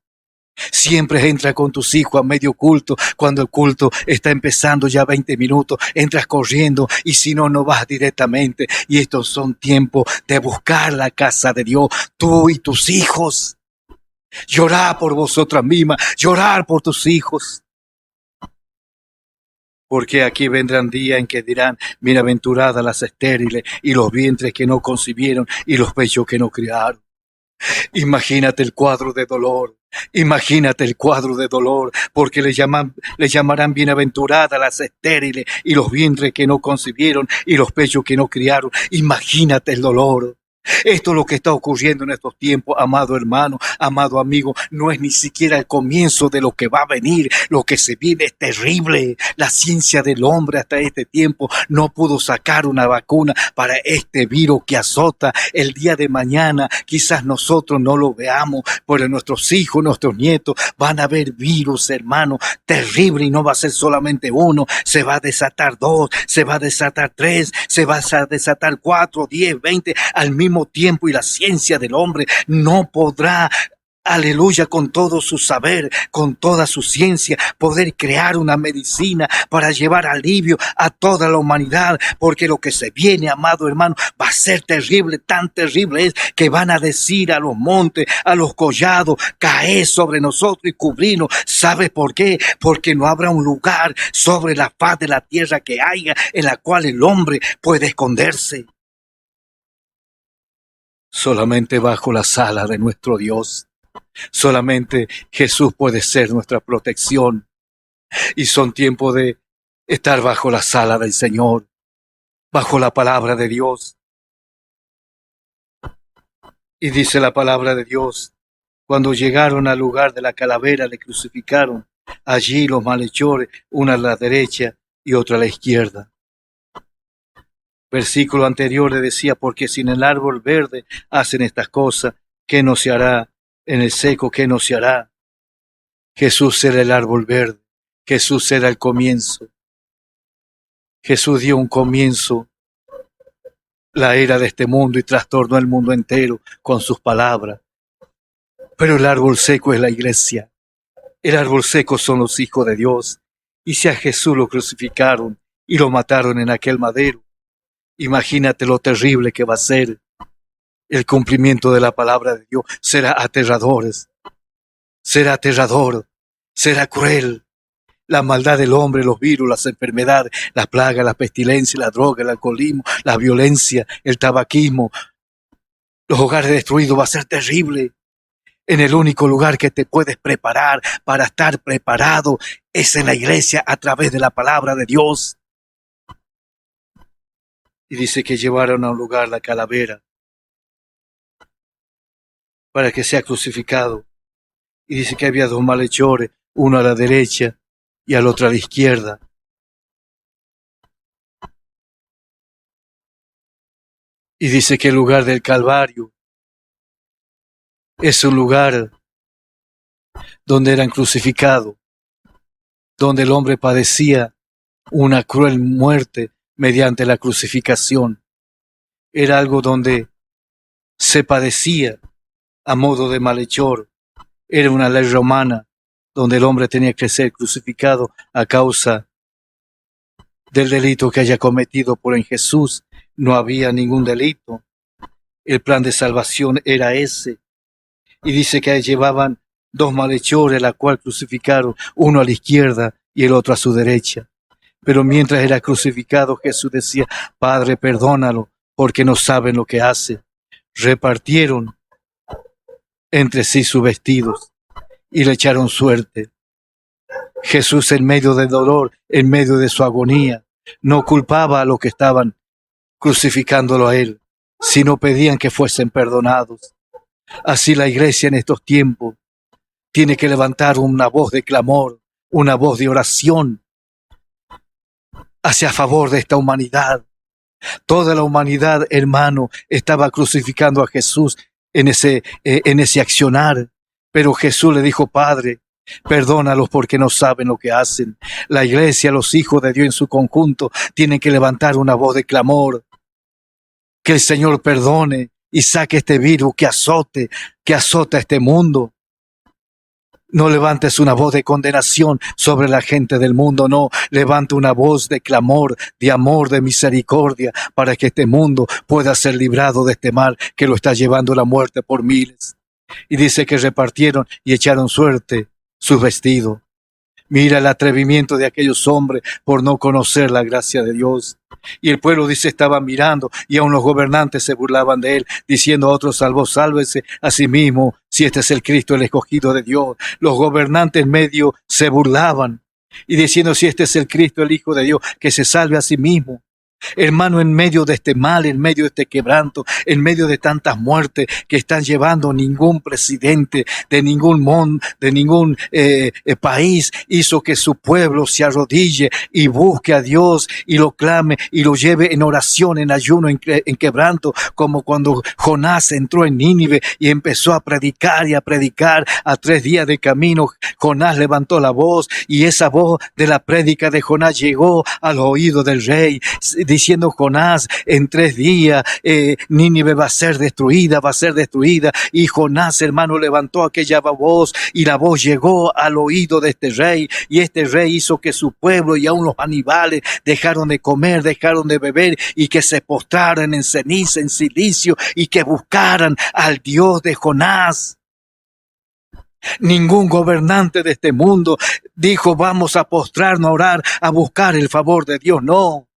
Siempre entra con tus hijos a medio culto, cuando el culto está empezando ya 20 minutos, entras corriendo, y si no, no vas directamente. Y estos son tiempos de buscar la casa de Dios, tú y tus hijos. Llorar por vosotras mismas, llorar por tus hijos. Porque aquí vendrán días en que dirán: bienaventuradas las estériles y los vientres que no concibieron y los pechos que no criaron. Imagínate el cuadro de dolor. Imagínate el cuadro de dolor, porque le llamarán bienaventuradas las estériles y los vientres que no concibieron y los pechos que no criaron. Imagínate el dolor. Esto es lo que está ocurriendo en estos tiempos, amado hermano, amado amigo. No es ni siquiera el comienzo de lo que va a venir. Lo que se viene es terrible. La ciencia del hombre hasta este tiempo no pudo sacar una vacuna para este virus que azota. El día de mañana quizás nosotros no lo veamos, pero nuestros hijos, nuestros nietos van a ver virus, hermano, terrible, y no va a ser solamente uno. Se va a desatar 2, se va a desatar 3, se va a desatar 4, 10, 20 al mismo tiempo, y la ciencia del hombre no podrá, aleluya, con todo su saber, con toda su ciencia, poder crear una medicina para llevar alivio a toda la humanidad, porque lo que se viene, amado hermano, va a ser terrible. Tan terrible es que van a decir a los montes, a los collados: caed sobre nosotros y cubrirnos. ¿Sabes por qué? Porque no habrá un lugar sobre la faz de la tierra que haya en la cual el hombre puede esconderse. Solamente bajo las alas de nuestro Dios. Solamente Jesús puede ser nuestra protección. Y son tiempos de estar bajo las alas del Señor, bajo la palabra de Dios. Y dice la palabra de Dios: cuando llegaron al lugar de la calavera, le crucificaron. Allí los malhechores, una a la derecha y otra a la izquierda. Versículo anterior le decía: porque si en el árbol verde hacen estas cosas, ¿qué no se hará? En el seco, ¿qué no se hará? Jesús era el árbol verde. Jesús era el comienzo. Jesús dio un comienzo, la era de este mundo, y trastornó el mundo entero con sus palabras. Pero el árbol seco es la iglesia. El árbol seco son los hijos de Dios. Y si a Jesús lo crucificaron y lo mataron en aquel madero, imagínate lo terrible que va a ser. El cumplimiento de la palabra de Dios será aterrador, será cruel. La maldad del hombre, los virus, las enfermedades, las plagas, la pestilencia, la droga, el alcoholismo, la violencia, el tabaquismo, los hogares destruidos, va a ser terrible. En el único lugar que te puedes preparar para estar preparado es en la iglesia, a través de la palabra de Dios. Y dice que llevaron a un lugar la calavera para que sea crucificado. Y dice que había 2 malhechores, uno a la derecha y al otro a la izquierda. Y dice que el lugar del Calvario es un lugar donde eran crucificados, donde el hombre padecía una cruel muerte mediante la crucificación. Era algo donde se padecía a modo de malhechor. Era una ley romana donde el hombre tenía que ser crucificado a causa del delito que haya cometido, pero en Jesús no había ningún delito. El plan de salvación era ese. Y dice que llevaban 2 malhechores, la cual crucificaron, uno a la izquierda y el otro a su derecha. Pero mientras era crucificado, Jesús decía: Padre, perdónalo, porque no saben lo que hacen. Repartieron entre sí sus vestidos y le echaron suerte. Jesús, en medio del dolor, en medio de su agonía, no culpaba a los que estaban crucificándolo a él, sino pedían que fuesen perdonados. Así la iglesia en estos tiempos tiene que levantar una voz de clamor, una voz de oración hacia favor de esta humanidad. Toda la humanidad, hermano, estaba crucificando a Jesús en ese accionar. Pero Jesús le dijo: Padre, perdónalos porque no saben lo que hacen. La iglesia, los hijos de Dios en su conjunto, tienen que levantar una voz de clamor. Que el Señor perdone y saque este virus que azota este mundo. No levantes una voz de condenación sobre la gente del mundo, no. Levanta una voz de clamor, de amor, de misericordia, para que este mundo pueda ser librado de este mal que lo está llevando a la muerte por miles. Y dice que repartieron y echaron suerte sus vestidos. Mira el atrevimiento de aquellos hombres por no conocer la gracia de Dios. Y el pueblo, dice, estaba mirando, y aun los gobernantes se burlaban de él, diciendo a otros: sálvese a sí mismo, si este es el Cristo, el escogido de Dios. Los gobernantes en medio se burlaban y diciendo: si este es el Cristo, el Hijo de Dios, que se salve a sí mismo. Hermano, en medio de este mal, en medio de este quebranto, en medio de tantas muertes que están llevando, ningún presidente de ningún país hizo que su pueblo se arrodille y busque a Dios y lo clame y lo lleve en oración, en ayuno, en quebranto, como cuando Jonás entró en Nínive y empezó a predicar y a predicar. A 3 días de camino, Jonás levantó la voz y esa voz de la prédica de Jonás llegó al oído del rey, diciendo: Jonás, en 3 días Nínive va a ser destruida, y Jonás, hermano, levantó aquella voz y la voz llegó al oído de este rey, y este rey hizo que su pueblo y aún los animales dejaron de comer, dejaron de beber, y que se postraran en ceniza, en silicio, y que buscaran al Dios de Jonás. Ningún gobernante de este mundo dijo: vamos a postrarnos a orar, a buscar el favor de Dios. No.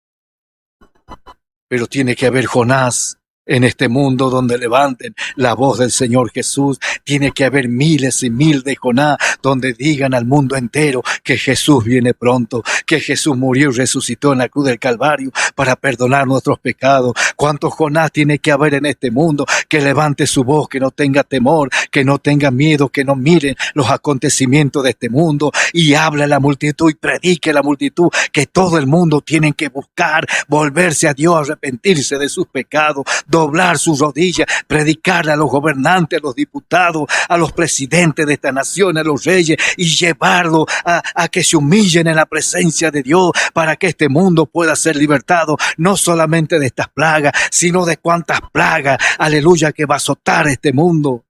Pero tiene que haber Jonás en este mundo donde levanten la voz del Señor Jesús. Tiene que haber miles y miles de Jonás donde digan al mundo entero que Jesús viene pronto, que Jesús murió y resucitó en la cruz del Calvario para perdonar nuestros pecados. ¿Cuántos Jonás tiene que haber en este mundo que levante su voz, que no tenga temor, que no tenga miedo, que no miren los acontecimientos de este mundo y hable a la multitud y predique a la multitud que todo el mundo tiene que buscar, volverse a Dios, arrepentirse de sus pecados, doblar sus rodillas, predicarle a los gobernantes, a los diputados, a los presidentes de esta nación, a los reyes, y llevarlo a que se humillen en la presencia de Dios para que este mundo pueda ser libertado, no solamente de estas plagas, sino de cuantas plagas, aleluya, que va a azotar este mundo.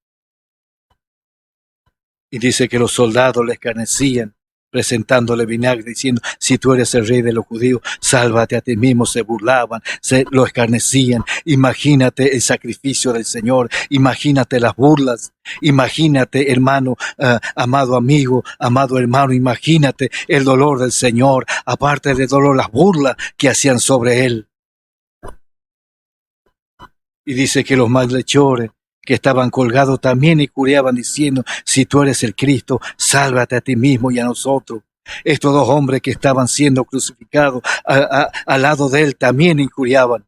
Y dice que los soldados le escarnecían, presentándole vinagre, diciendo: si tú eres el rey de los judíos, sálvate a ti mismo. Se burlaban, lo escarnecían. Imagínate el sacrificio del Señor, imagínate las burlas, imagínate, hermano, amado amigo, amado hermano, imagínate el dolor del Señor, aparte del dolor, las burlas que hacían sobre él. Y dice que los malhechores que estaban colgados también injuriaban, diciendo: si tú eres el Cristo, sálvate a ti mismo y a nosotros. Estos 2 hombres que estaban siendo crucificados al lado de él también injuriaban,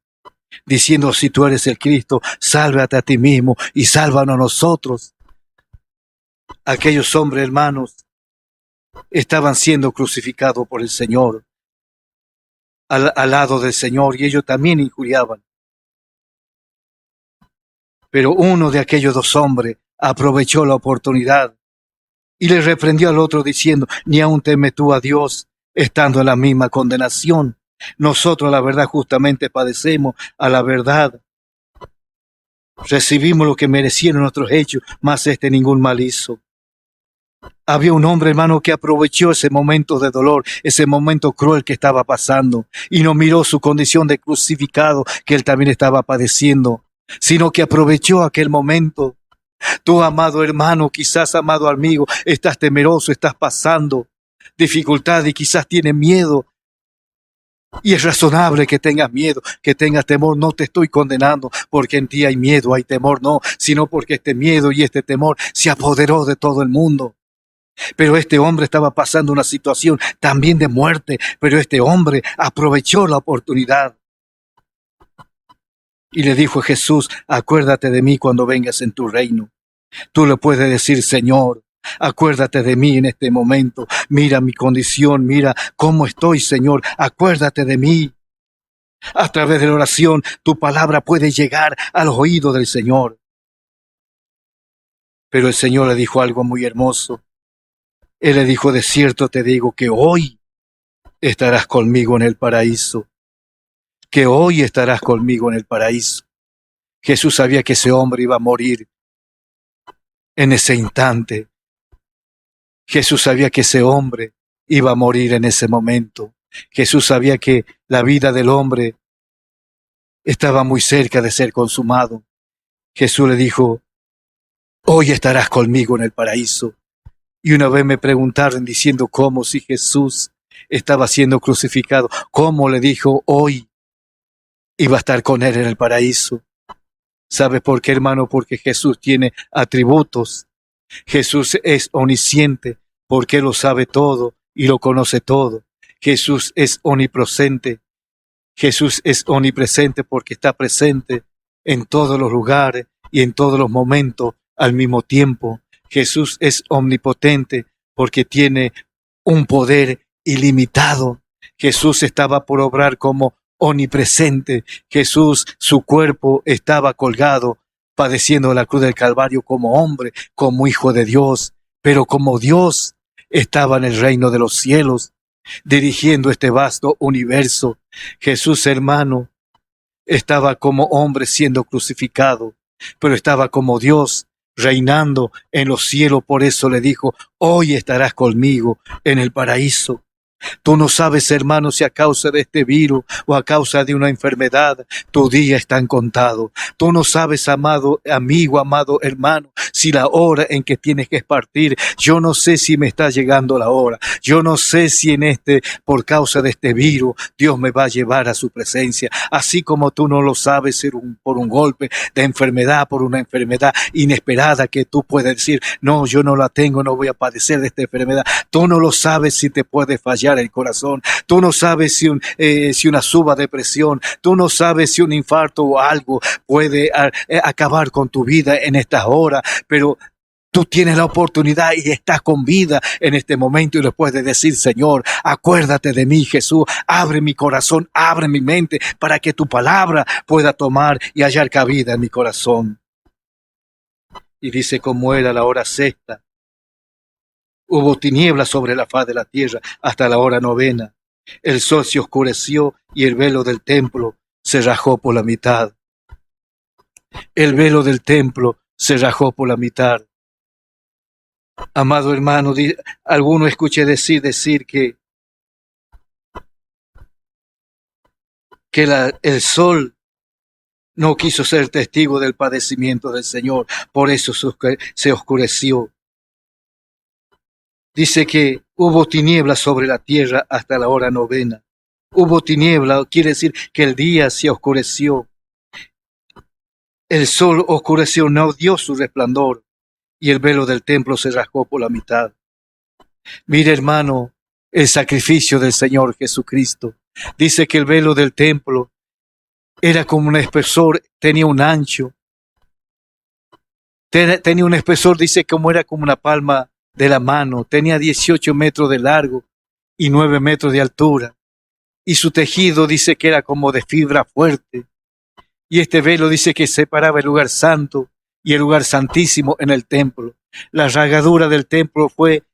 diciendo: si tú eres el Cristo, sálvate a ti mismo y sálvanos a nosotros. Aquellos hombres, hermanos, estaban siendo crucificados por el Señor, al lado del Señor, y ellos también injuriaban. Pero uno de aquellos 2 hombres aprovechó la oportunidad y le reprendió al otro diciendo: ni aun temes tú a Dios, estando en la misma condenación. Nosotros, la verdad, justamente padecemos a la verdad. Recibimos lo que merecieron nuestros hechos, mas ningún mal hizo. Había un hombre, hermano, que aprovechó ese momento de dolor, ese momento cruel que estaba pasando, y no miró su condición de crucificado que él también estaba padeciendo, sino que aprovechó aquel momento. Tú, amado hermano, quizás, amado amigo, estás temeroso, estás pasando dificultad y quizás tienes miedo. Y es razonable que tengas miedo, que tengas temor. No te estoy condenando porque en ti hay miedo, hay temor, no, sino porque este miedo y este temor se apoderó de todo el mundo. Pero este hombre estaba pasando una situación también de muerte, pero este hombre aprovechó la oportunidad. Y le dijo a Jesús: acuérdate de mí cuando vengas en tu reino. Tú le puedes decir: Señor, acuérdate de mí en este momento. Mira mi condición, mira cómo estoy, Señor. Acuérdate de mí. A través de la oración, tu palabra puede llegar al oído del Señor. Pero el Señor le dijo algo muy hermoso. Él le dijo: de cierto te digo que hoy estarás conmigo en el paraíso. Que hoy estarás conmigo en el paraíso. Jesús sabía que ese hombre iba a morir en ese instante. Jesús sabía que ese hombre iba a morir en ese momento. Jesús sabía que la vida del hombre estaba muy cerca de ser consumado. Jesús le dijo: hoy estarás conmigo en el paraíso. Y una vez me preguntaron diciendo: ¿cómo? Si Jesús estaba siendo crucificado, ¿cómo le dijo hoy iba a estar con él en el paraíso? ¿Sabe por qué, hermano? Porque Jesús tiene atributos. Jesús es omnisciente porque lo sabe todo y lo conoce todo. Jesús es omnipresente. Jesús es omnipresente porque está presente en todos los lugares y en todos los momentos al mismo tiempo. Jesús es omnipotente porque tiene un poder ilimitado. Jesús estaba por obrar como omnipresente. Jesús, su cuerpo estaba colgado, padeciendo la cruz del Calvario como hombre, como hijo de Dios, pero como Dios estaba en el reino de los cielos, dirigiendo este vasto universo. Jesús, hermano, estaba como hombre siendo crucificado, pero estaba como Dios reinando en los cielos. Por eso le dijo: hoy estarás conmigo en el paraíso. Tú no sabes, hermano, si a causa de este virus o a causa de una enfermedad, tu día está contado. Tú no sabes, amado amigo, amado hermano, si la hora en que tienes que partir. Yo no sé si me está llegando la hora. Yo no sé si por causa de este virus, Dios me va a llevar a su presencia. Así como tú no lo sabes por un golpe de enfermedad, por una enfermedad inesperada que tú puedes decir: no, yo no la tengo, no voy a padecer de esta enfermedad. Tú no lo sabes si te puede fallar el corazón. Tú no sabes si una suba de presión. Tú no sabes si un infarto o algo puede acabar con tu vida en estas horas, pero tú tienes la oportunidad y estás con vida en este momento y le puedes decir: Señor, acuérdate de mí, Jesús, abre mi corazón, abre mi mente para que tu palabra pueda tomar y hallar cabida en mi corazón. Y dice: como era la hora sexta, hubo tinieblas sobre la faz de la tierra hasta la hora novena. El sol se oscureció y el velo del templo se rajó por la mitad. El velo del templo se rajó por la mitad. Amado hermano, alguno escuché decir que el sol no quiso ser testigo del padecimiento del Señor, por eso se oscureció. Dice que hubo tinieblas sobre la tierra hasta la hora novena. Hubo tiniebla, quiere decir que el día se oscureció. El sol oscureció, no dio su resplandor, y el velo del templo se rasgó por la mitad. Mire, hermano, el sacrificio del Señor Jesucristo. Dice que el velo del templo era como un espesor, tenía un ancho. Tenía un espesor, dice, como era como una palma de la mano. Tenía 18 metros de largo y 9 metros de altura. Y su tejido dice que era como de fibra fuerte. Y este velo dice que separaba el lugar santo y el lugar santísimo en el templo. La rasgadura del templo fue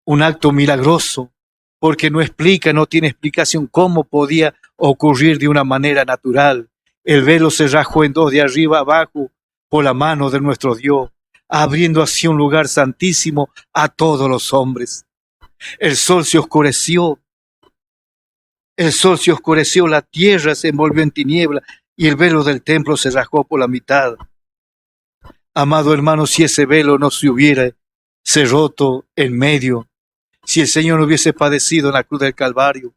un acto milagroso, porque no tiene explicación cómo podía ocurrir de una manera natural. El velo se rajó en dos, de arriba a abajo, por la mano de nuestro Dios, abriendo así un lugar santísimo a todos los hombres. El sol se oscureció. El sol se oscureció, la tierra se envolvió en tiniebla y el velo del templo se rajó por la mitad. Amado hermano, si ese velo no se hubiera roto en medio, si el Señor no hubiese padecido en la cruz del Calvario,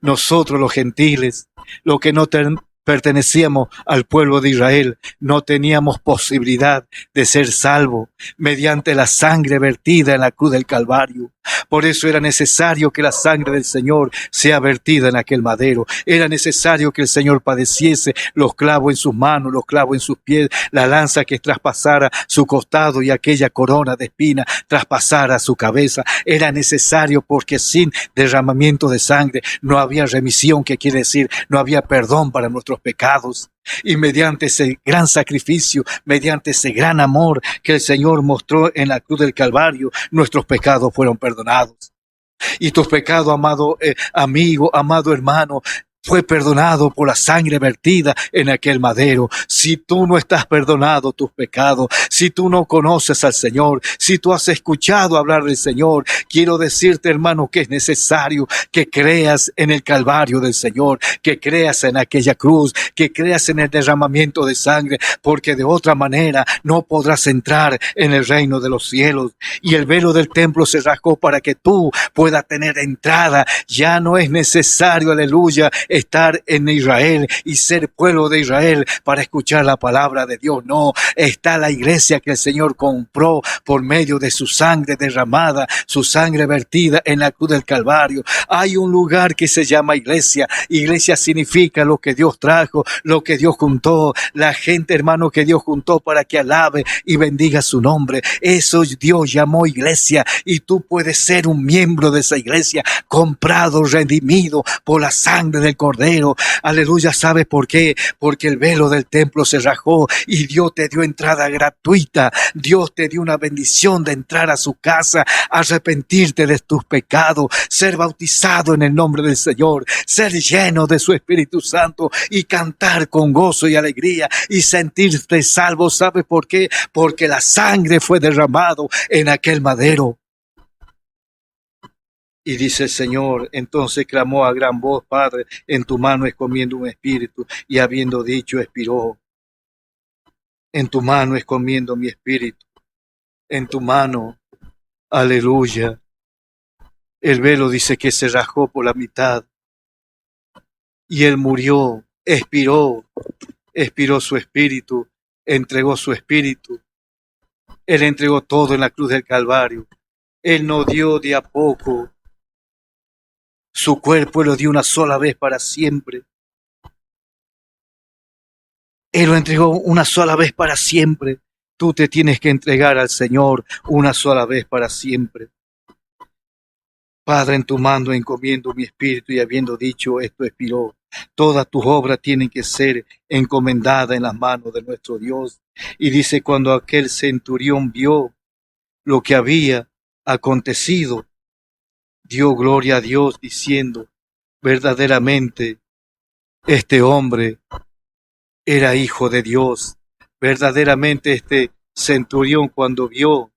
nosotros los gentiles, los que no pertenecíamos al pueblo de Israel, no teníamos posibilidad de ser salvos mediante la sangre vertida en la cruz del Calvario. Por eso era necesario que la sangre del Señor sea vertida en aquel madero. Era necesario que el Señor padeciese los clavos en sus manos, los clavos en sus pies, la lanza que traspasara su costado y aquella corona de espina traspasara su cabeza. Era necesario porque sin derramamiento de sangre no había remisión, que quiere decir no había perdón para nuestros pecados. Y mediante ese gran sacrificio, mediante ese gran amor que el Señor mostró en la cruz del Calvario, nuestros pecados fueron perdonados. Y tus pecados, amado amigo, amado hermano, fue perdonado por la sangre vertida en aquel madero. Si tú no estás perdonado tus pecados, si tú no conoces al Señor, si tú has escuchado hablar del Señor, quiero decirte, hermano, que es necesario que creas en el Calvario del Señor, que creas en aquella cruz, que creas en el derramamiento de sangre, porque de otra manera no podrás entrar en el reino de los cielos. Y el velo del templo se rasgó para que tú puedas tener entrada. Ya no es necesario, aleluya, estar en Israel y ser pueblo de Israel para escuchar la palabra de Dios. No, está la iglesia que el Señor compró por medio de su sangre derramada, su sangre sangre vertida en la cruz del Calvario. Hay un lugar que se llama iglesia. Iglesia significa lo que Dios trajo, lo que Dios juntó, la gente, hermano, que Dios juntó para que alabe y bendiga su nombre. Eso Dios llamó iglesia, y tú puedes ser un miembro de esa iglesia, comprado, redimido por la sangre del Cordero. Aleluya. ¿Sabes por qué? Porque el velo del templo se rajó y Dios te dio entrada gratuita. Dios te dio una bendición de entrar a su casa, arrepentirte de tus pecados, ser bautizado en el nombre del Señor, ser lleno de su Espíritu Santo y cantar con gozo y alegría y sentirte salvo. ¿Sabes por qué? Porque la sangre fue derramado en aquel madero. Y dice el Señor, entonces clamó a gran voz: Padre, en tu mano escomiendo un espíritu. Y habiendo dicho, expiró. En tu mano escomiendo mi espíritu. En tu mano, aleluya. El velo dice que se rajó por la mitad. Y él murió, expiró su espíritu, entregó su espíritu. Él entregó todo en la cruz del Calvario. Él no dio de a poco. Su cuerpo lo dio una sola vez para siempre. Él lo entregó una sola vez para siempre. Tú te tienes que entregar al Señor una sola vez para siempre. Padre, en tu mano encomiendo mi espíritu, y habiendo dicho esto, expiró. Todas tus obras tienen que ser encomendadas en las manos de nuestro Dios. Y dice, cuando aquel centurión vio lo que había acontecido, dio gloria a Dios diciendo, verdaderamente este hombre era hijo de Dios. Verdaderamente este centurión, cuando vio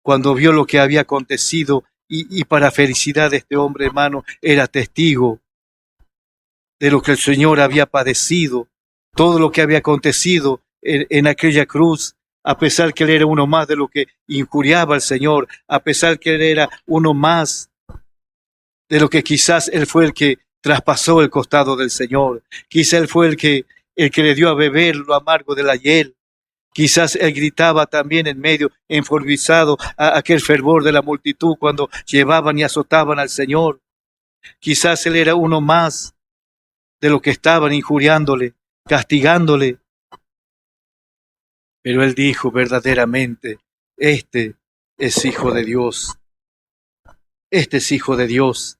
lo que había acontecido, y para felicidad de este hombre, hermano, era testigo de lo que el Señor había padecido, todo lo que había acontecido en aquella cruz. A pesar que él era uno más de lo que injuriaba al Señor, a pesar que él era uno más de lo que quizás él fue el que traspasó el costado del Señor, quizás él fue el que le dio a beber lo amargo de la hiel, quizás él gritaba también en medio, enforbizado a aquel fervor de la multitud cuando llevaban y azotaban al Señor. Quizás él era uno más de lo que estaban injuriándole, castigándole. Pero él dijo, verdaderamente, este es hijo de Dios. Este es hijo de Dios.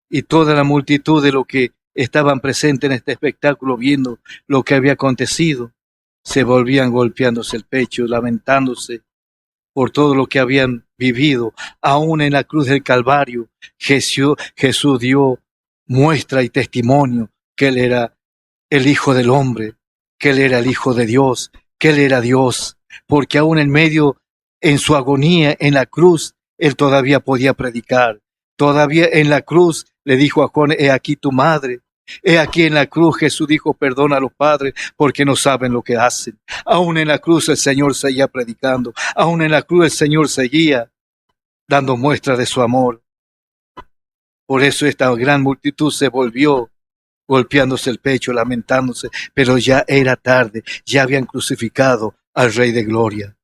Y toda la multitud de los que estaban presentes en este espectáculo, viendo lo que había acontecido, se volvían golpeándose el pecho, lamentándose por todo lo que habían vivido. Aún en la cruz del Calvario, Jesús dio muestra y testimonio que él era el Hijo del Hombre, que él era el Hijo de Dios, que él era Dios, porque aún en medio, en su agonía en la cruz, él todavía podía predicar. Todavía en la cruz le dijo a Juan, he aquí tu madre. He aquí en la cruz Jesús dijo, perdona a los padres porque no saben lo que hacen. Aún en la cruz el Señor seguía predicando. Aún en la cruz el Señor seguía dando muestra de su amor. Por eso esta gran multitud se volvió golpeándose el pecho, lamentándose, pero ya era tarde, ya habían crucificado al Rey de Gloria.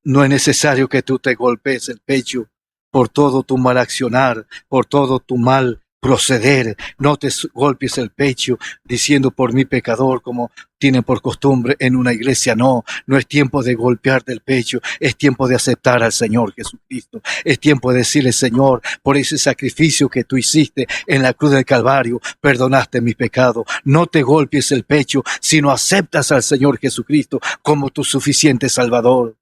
No es necesario que tú te golpees el pecho por todo tu mal accionar, por todo tu mal proceder. No te golpes el pecho diciendo por mi pecador, como tienen por costumbre en una iglesia. No es tiempo de golpearte el pecho, es tiempo de aceptar al Señor Jesucristo. Es tiempo de decirle, Señor, por ese sacrificio que tú hiciste en la cruz del Calvario, perdonaste mi pecado. No te golpes el pecho, sino aceptas al Señor Jesucristo como tu suficiente Salvador.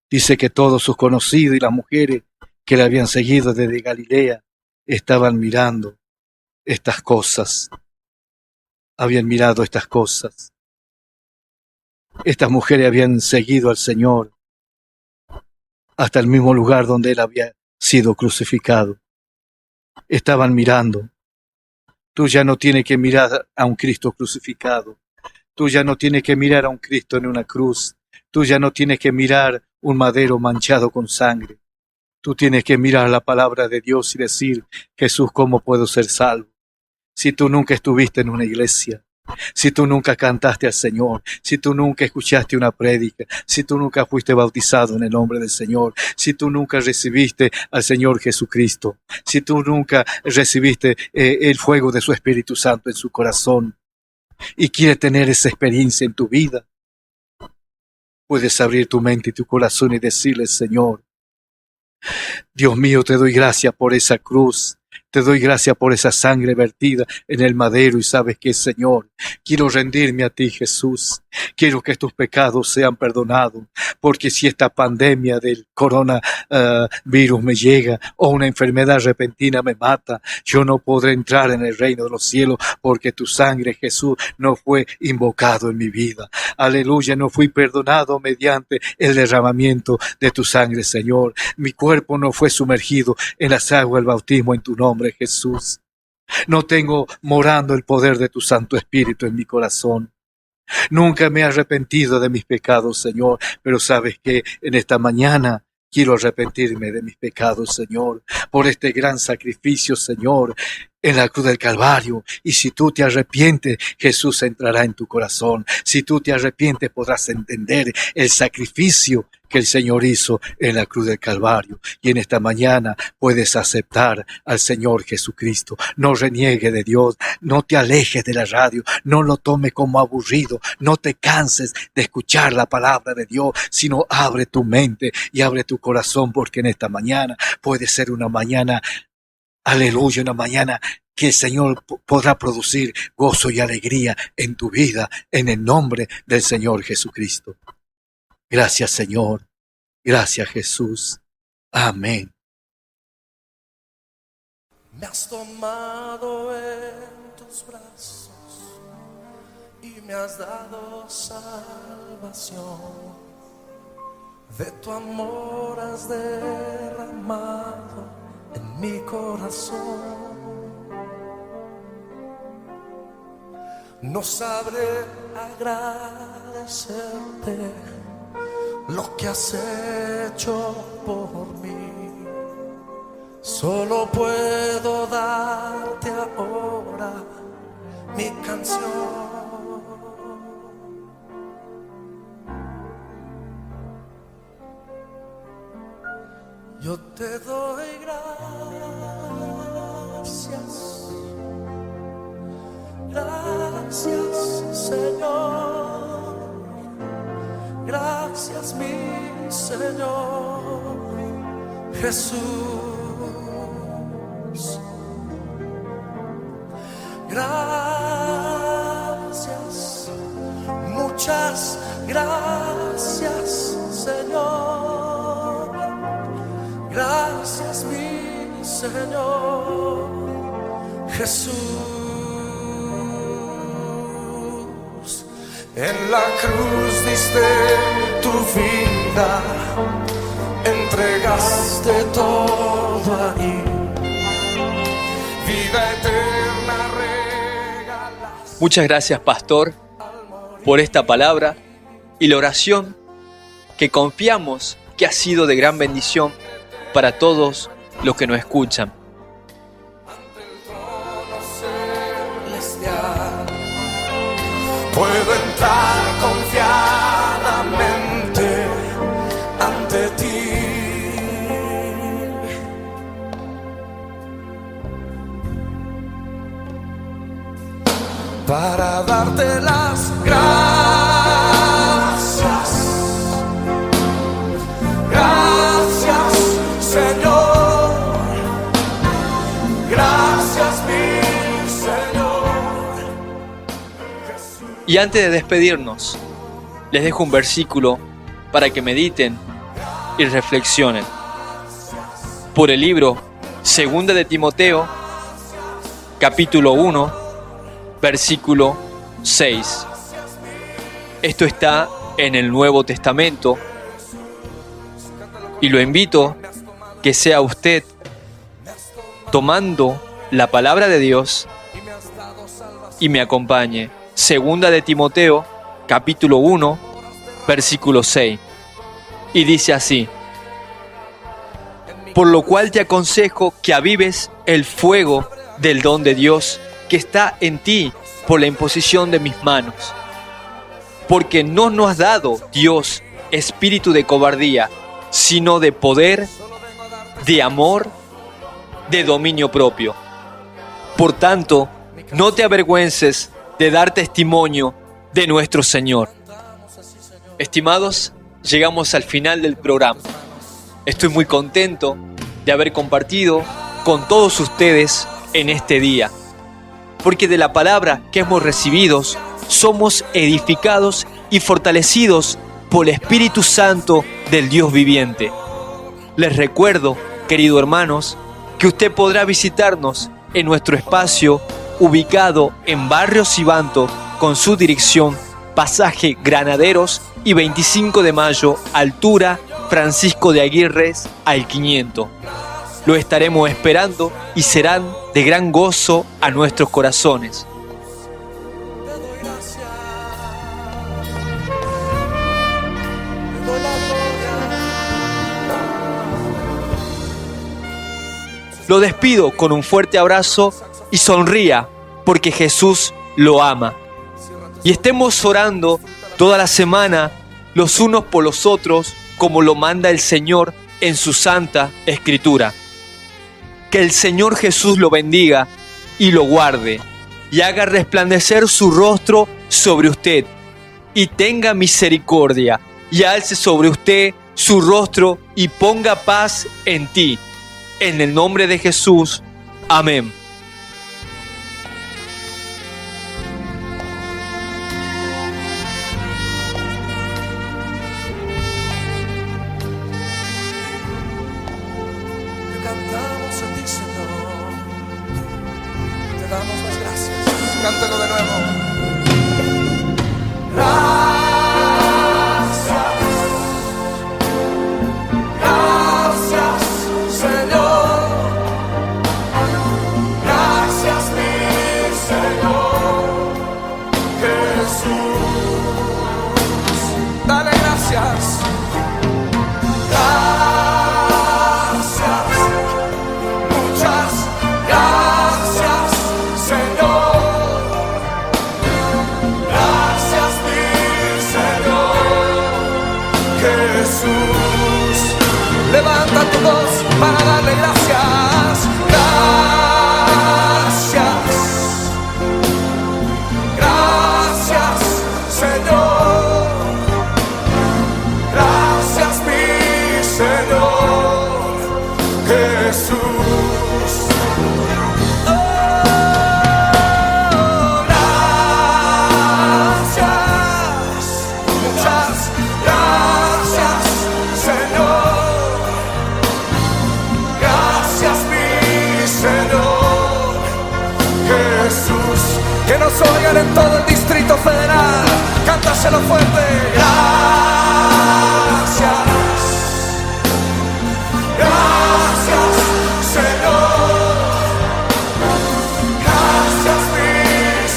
Dice que todos sus conocidos y las mujeres que le habían seguido desde Galilea estaban mirando estas cosas. Habían mirado estas cosas. Estas mujeres habían seguido al Señor hasta el mismo lugar donde él había sido crucificado. Estaban mirando. Tú ya no tienes que mirar a un Cristo crucificado. Tú ya no tienes que mirar a un Cristo en una cruz. Tú ya no tienes que mirar un madero manchado con sangre. Tú tienes que mirar la palabra de Dios y decir, Jesús, ¿cómo puedo ser salvo? Si tú nunca estuviste en una iglesia, Si tú nunca cantaste al Señor, si tú nunca escuchaste una prédica, si tú nunca fuiste bautizado en el nombre del Señor, si tú nunca recibiste al Señor Jesucristo, si tú nunca recibiste el fuego de su Espíritu Santo en su corazón y quieres tener esa experiencia en tu vida, puedes abrir tu mente y tu corazón y decirle: Señor, Dios mío, te doy gracias por esa cruz. Te doy gracias por esa sangre vertida en el madero, y sabes que, Señor, quiero rendirme a ti, Jesús. Quiero que tus pecados sean perdonados, porque si esta pandemia del coronavirus me llega o una enfermedad repentina me mata, yo no podré entrar en el reino de los cielos, porque tu sangre, Jesús, no fue invocado en mi vida. Aleluya, no fui perdonado mediante el derramamiento de tu sangre, Señor. Mi cuerpo no fue sumergido en las aguas del bautismo en tu nombre, Jesús. No tengo morando el poder de tu Santo Espíritu en mi corazón. Nunca me he arrepentido de mis pecados, Señor, pero sabes que en esta mañana quiero arrepentirme de mis pecados, Señor, por este gran sacrificio, Señor, en la cruz del Calvario. Y si tú te arrepientes, Jesús entrará en tu corazón. Si tú te arrepientes, podrás entender el sacrificio que el Señor hizo en la cruz del Calvario. Y en esta mañana puedes aceptar al Señor Jesucristo. No reniegue de Dios, no te alejes de la radio, no lo tome como aburrido, no te canses de escuchar la palabra de Dios, sino abre tu mente y abre tu corazón, porque en esta mañana puede ser una mañana, aleluya, una mañana que el Señor podrá producir gozo y alegría en tu vida, en el nombre del Señor Jesucristo. Gracias, Señor. Gracias, Jesús. Amén. Me has tomado en tus brazos y me has dado salvación. De tu amor has derramado en mi corazón. No sabré agradecerte lo que has hecho por mí. Solo puedo darte ahora mi canción. Yo te doy gracias, gracias, Señor, gracias, mi Señor Jesús. Gracias, muchas gracias, Señor. Gracias, mi Señor Jesús. En la cruz diste tu vida, entregaste todo ahí. Vida eterna regalas. Muchas gracias, pastor, por esta palabra y la oración que confiamos que ha sido de gran bendición para todos los que nos escuchan. Ante el trono celestial puedo entrar confiadamente ante ti. Para darte las gracias, gracias, Señor, gracias, mi Señor Jesús. Y antes de despedirnos, les dejo un versículo para que mediten y reflexionen. Por el libro 2 de Timoteo, capítulo 1, versículo 6. Esto está en el Nuevo Testamento y lo invito que sea usted tomando la palabra de Dios y me acompañe. 2 de Timoteo, capítulo 1, versículo 6. Y dice así: por lo cual te aconsejo que avives el fuego del don de Dios que está en ti por la imposición de mis manos. Porque no nos has dado, Dios, espíritu de cobardía, sino de poder, de amor, de dominio propio. Por tanto, no te avergüences de dar testimonio de nuestro Señor. Estimados, llegamos al final del programa. Estoy muy contento de haber compartido con todos ustedes en este día, porque de la palabra que hemos recibido somos edificados y fortalecidos por el Espíritu Santo del Dios viviente. Les recuerdo, queridos hermanos, que usted podrá visitarnos en nuestro espacio ubicado en Barrio Sibanto con su dirección Pasaje Granaderos y 25 de Mayo, altura Francisco de Aguirre al 500. Lo estaremos esperando y serán de gran gozo a nuestros corazones. Lo despido con un fuerte abrazo y sonría porque Jesús lo ama. Y estemos orando toda la semana los unos por los otros como lo manda el Señor en su Santa Escritura. Que el Señor Jesús lo bendiga y lo guarde y haga resplandecer su rostro sobre usted y tenga misericordia y alce sobre usted su rostro y ponga paz en ti. En el nombre de Jesús. Amén. Te cantamos a ti, Señor. Te damos las gracias. Cántalo de nuevo. Gracias, Señor. Gracias, mi Señor Jesús. Dale gracias. Gracias, muchas gracias, Señor. Gracias, mi Señor Jesús. Levanta tu voz para darle gracias. Gracias, gracias, Señor. Gracias, mi Señor Jesús. Oh, gracias, muchas gracias, Señor. Gracias, mi Señor Jesús. Que nos oigan en todo el Distrito Federal. Cántaselo fuerte. Gracias, gracias, Señor. Gracias, mi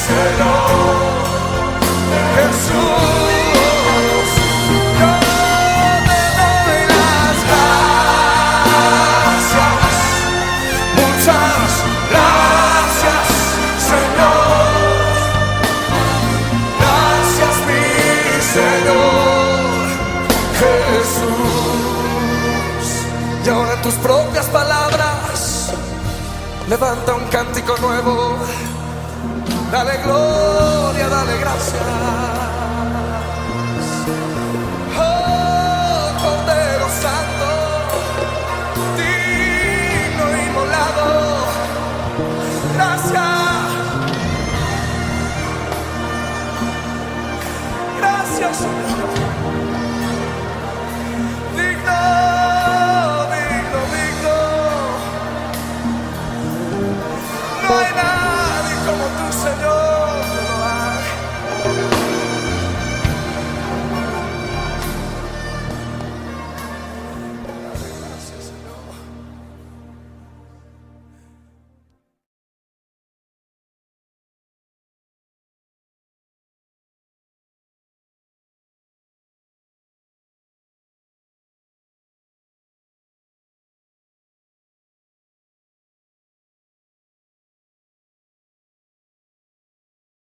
Señor Jesús. Yo te doy las gracias. Muchas gracias, Señor. Gracias, mi Señor Jesús. Y ahora en tus propias palabras, levanta un cántico nuevo. Dale gloria, dale gracias.